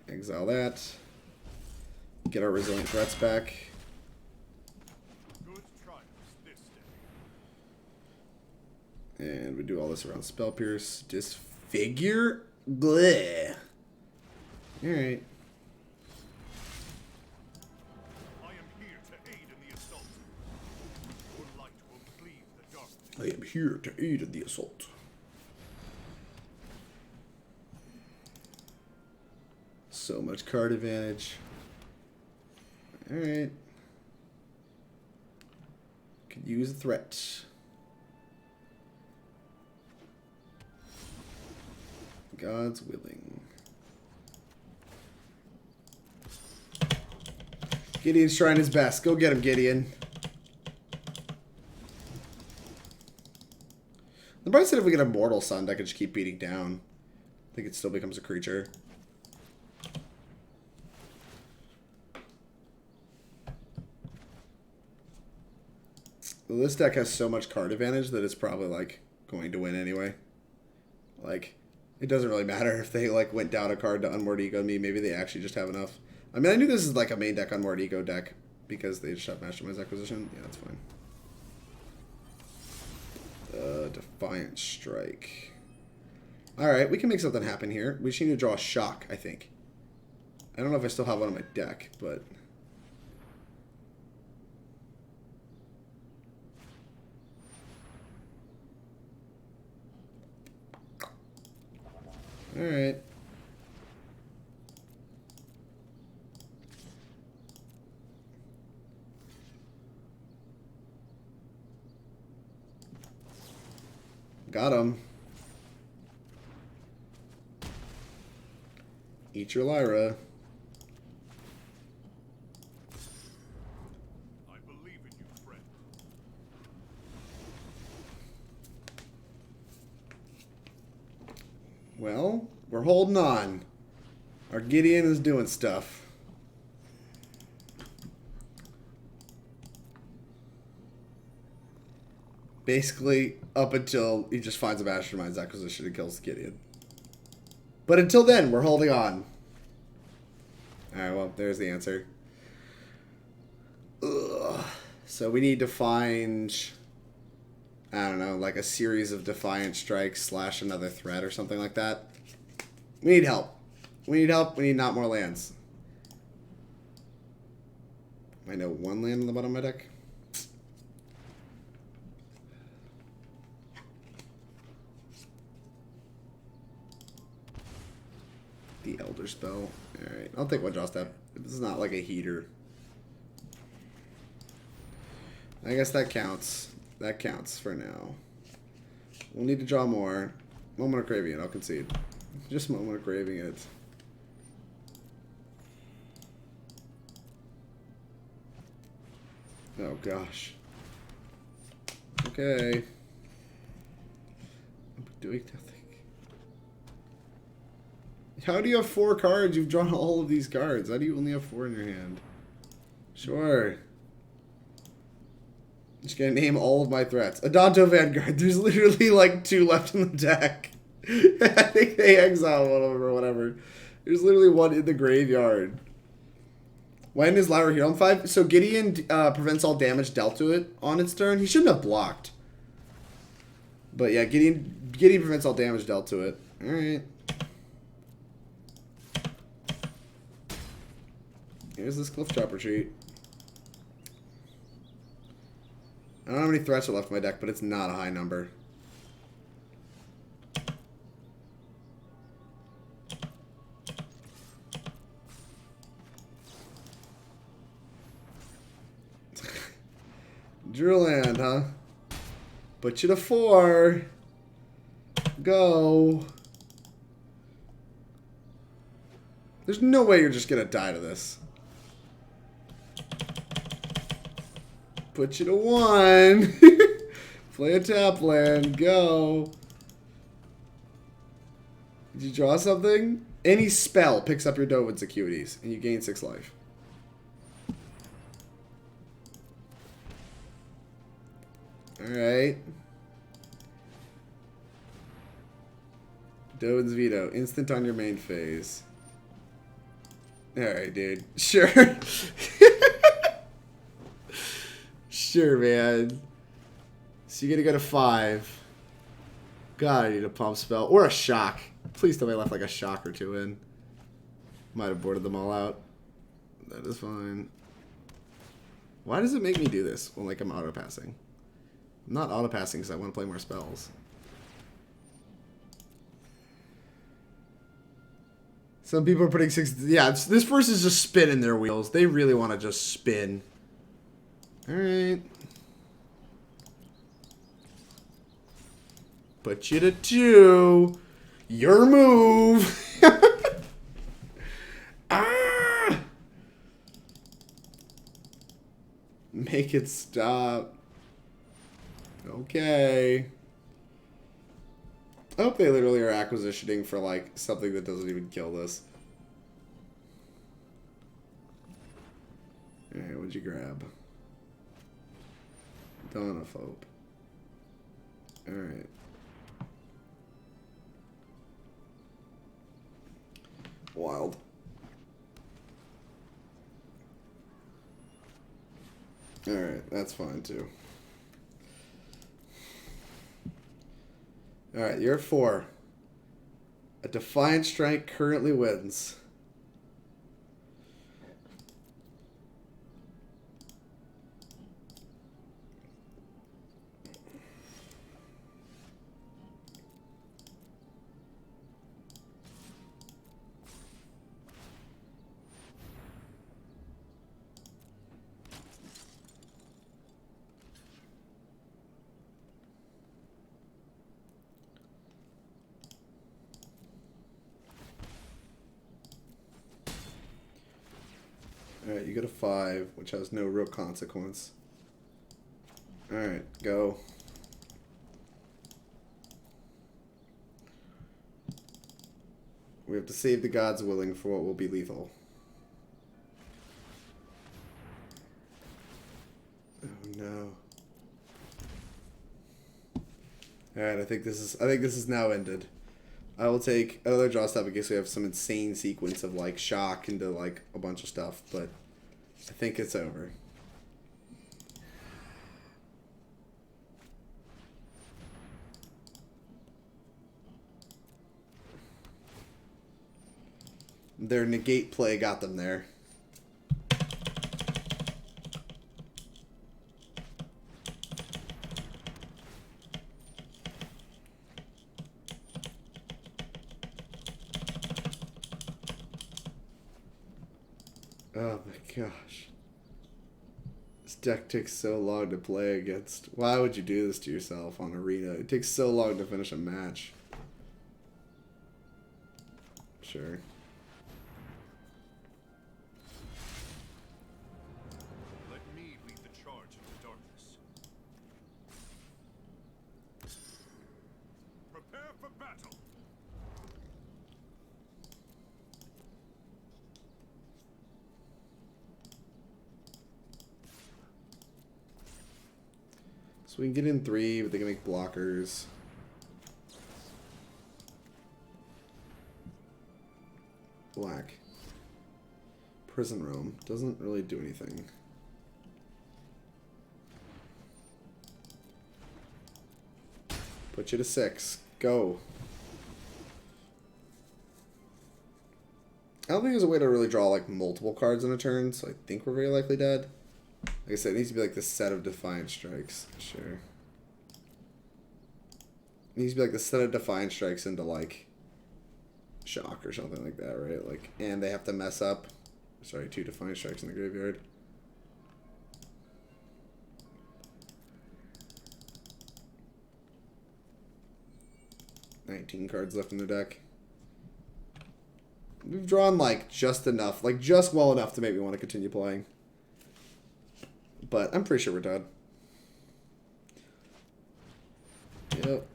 Exile that. Get our resilient threats back. And we do all this around Spell Pierce. Disfigure? Bleh. Alright. I am here to aid in the assault. So much card advantage. Alright. Could use a threat. God's willing. Gideon's trying his best. Go get him, Gideon. The bright side, if we get a Mortal Sun, I could just keep beating down. I think it still becomes a creature. This deck has so much card advantage that it's probably, like, going to win anyway. Like, it doesn't really matter if they, like, went down a card to Unmoored Ego me. Maybe they actually just have enough. I mean, I knew this is, like, a main deck Unmoored Ego deck because they just have Mastermind's Acquisition. Yeah, that's fine. Defiant Strike. Alright, we can make something happen here. We just need to draw a Shock, I think. I don't know if I still have one on my deck, but... Alright. Got him. Eat your Lyra. I believe in you, friend. Well, we're holding on. Our Gideon is doing stuff. Basically, up until he just finds a Mastermind's Acquisition and kills Gideon. But until then, we're holding on. Alright, well, there's the answer. Ugh. So we need to find, I don't know, like a series of Defiant Strikes / another threat or something like that. We need help. We need help. We need not more lands. I know one land on the bottom of my deck. The Elder Spell. Alright, I'll take one draw step. This is not like a heater. I guess that counts. That counts for now. We'll need to draw more. Moment of Craving it, I'll concede. Just Moment of Craving it. Oh gosh. Okay. I'm doing nothing. How do you have 4 cards? You've drawn all of these cards. How do you only have 4 in your hand? Sure. Just gonna name all of my threats. Adanto Vanguard. There's literally like 2 left in the deck. I think they exile one of them or whatever. There's literally 1 in the graveyard. When is Lyra here on 5? So Gideon prevents all damage dealt to it on its turn. He shouldn't have blocked. But yeah, Gideon prevents all damage dealt to it. Alright. Here's this Clifftop Retreat. I don't know how many threats are left in my deck, but it's not a high number. Drew land, huh? Put you to 4. Go. There's no way you're just gonna die to this. Put you to 1. Play a tap land. Go. Did you draw something? Any spell picks up your Dovin's Acuities, and you gain 6 life. Alright. Dovin's Veto. Instant on your main phase. Alright, dude. Sure. Sure, man. So you gotta go to 5. God, I need a pump spell. Or a shock. Please tell me I left like a shock or 2 in. Might have boarded them all out. That is fine. Why does it make me do this when like I'm auto-passing? I'm not auto-passing because I want to play more spells. Some people are putting 6... Yeah, this person's just spinning their wheels. They really want to just spin. Alright. Put you to 2. Your move. Ah! Make it stop. Okay. I hope they literally are acquisitioning for like something that doesn't even kill this. Alright, what'd you grab? Dawn of Hope. Alright. Wild. Alright, that's fine too. Alright, you're at 4. A Defiant Strike currently wins. Alright, you get a 5, which has no real consequence. Alright, go. We have to save the gods willing for what will be lethal. Oh no. Alright, I think this is now ended. I will take another draw step in case we have some insane sequence of like shock into like a bunch of stuff, but I think it's over. Their negate play got them there. Oh my gosh. This deck takes so long to play against. Why would you do this to yourself on Arena? It takes so long to finish a match. Sure. Let me lead the charge into darkness. Prepare for battle. So we can get in 3, but they can make blockers. Black. Prison Realm. Doesn't really do anything. Put you to 6. Go. I don't think there's a way to really draw like multiple cards in a turn, so I think we're very likely dead. Like I said, it needs to be like this set of Defiant Strikes. Sure. It needs to be like the set of Defiant Strikes into like shock or something like that, right? Like, and they have to mess up. Sorry, 2 Defiant Strikes in the graveyard. $19 cards left in the deck. We've drawn like just enough, like just well enough to make me want to continue playing. But I'm pretty sure we're done. Yep.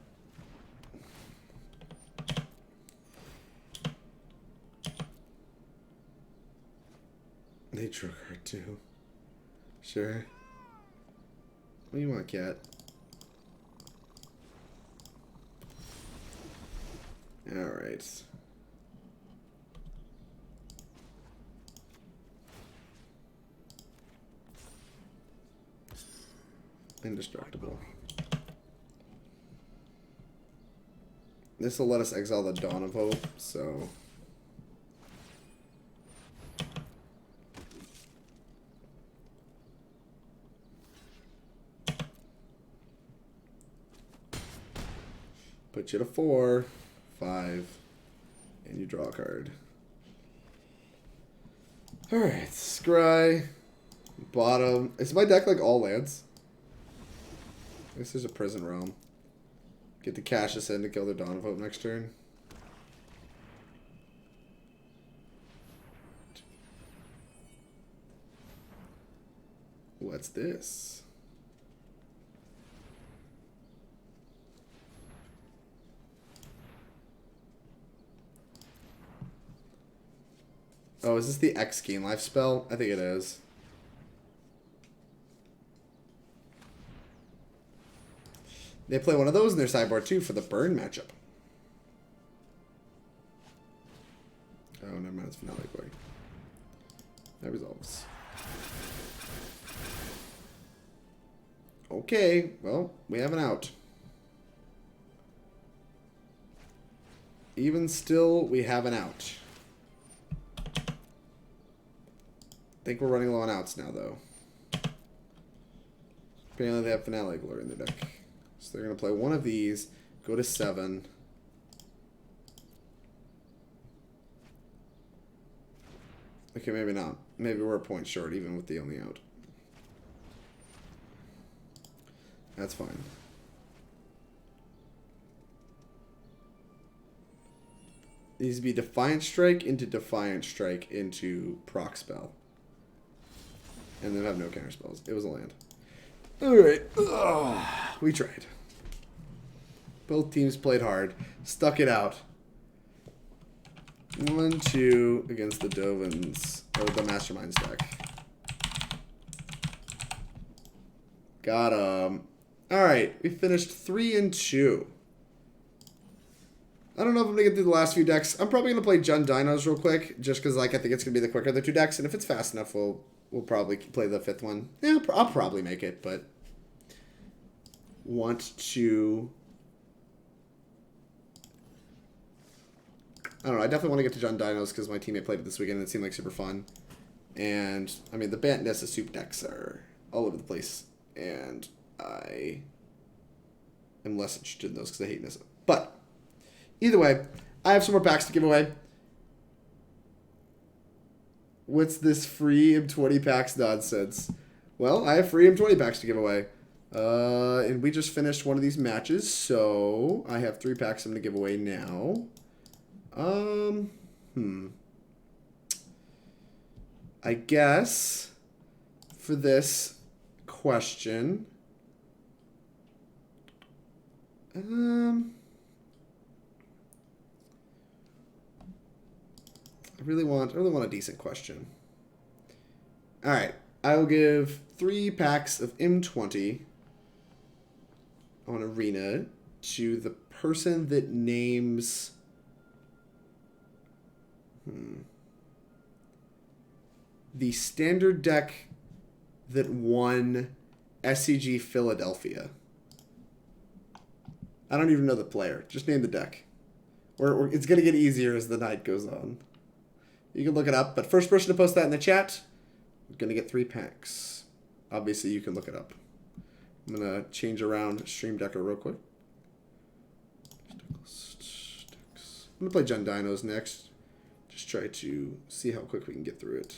They drew a card too. Sure. What do you want, cat? Alright. Indestructible. This will let us exile the Dawn of Hope, so... Put you to 4, 5, and you draw a card. Alright, scry. Bottom. Is my deck like all lands? I guess there's a Prison Realm. Get the cash this in to kill the Dawn of Hope next turn. What's this? Oh, is this the X Gain Life spell? I think it is. They play one of those in their sideboard too for the burn matchup. Oh, never mind. It's Finale Glory. That resolves. Okay, well, we have an out. Even still, we have an out. I think we're running low on outs now, though. Apparently they have Finale Glory in their deck. So they're going to play one of these, go to 7. Okay, maybe not. Maybe we're a point short, even with the only out. That's fine. These be Defiant Strike into Proc Spell. And then have no counter spells. It was a land. Alright. We tried. Both teams played hard. Stuck it out. 1-2 against the Dovins. Or the Mastermind stack. Got him. Alright. We finished 3-2. I don't know if I'm going to get through the last few decks. I'm probably going to play Jund Dinos real quick. Just because like, I think it's going to be the quicker of the 2 decks. And if it's fast enough, we'll probably play the 5th one. Yeah, I'll probably make it. But want to... I don't know. I definitely want to get to Jund Dinos because my teammate played it this weekend and it seemed like super fun. And, I mean, the Bant Nessa soup decks are all over the place. And I am less interested in those because I hate Nissa. But, either way, I have some more packs to give away. What's this free M20 packs nonsense? Well, I have free M20 packs to give away. And we just finished one of these matches, so I have 3 packs I'm going to give away now. I guess for this question, I really want a decent question. All right, I will give 3 packs of M20 on Arena to the person that names the standard deck that won SCG Philadelphia. I don't even know the player. Just name the deck. Or it's going to get easier as the night goes on. You can look it up, but first person to post that in the chat, I'm going to get 3 packs. Obviously, you can look it up. I'm going to change around Stream Decker real quick. I'm going to play Jund Dinos next. Just try to see how quick we can get through it.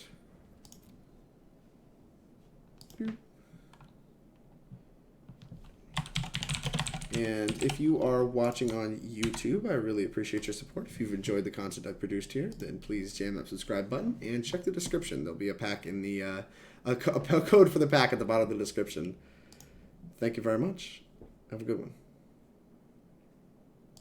And if you are watching on YouTube, I really appreciate your support. If you've enjoyed the content I've produced here, then please jam that subscribe button and check the description. There'll be a pack in the a code for the pack at the bottom of the description. Thank you very much. Have a good one.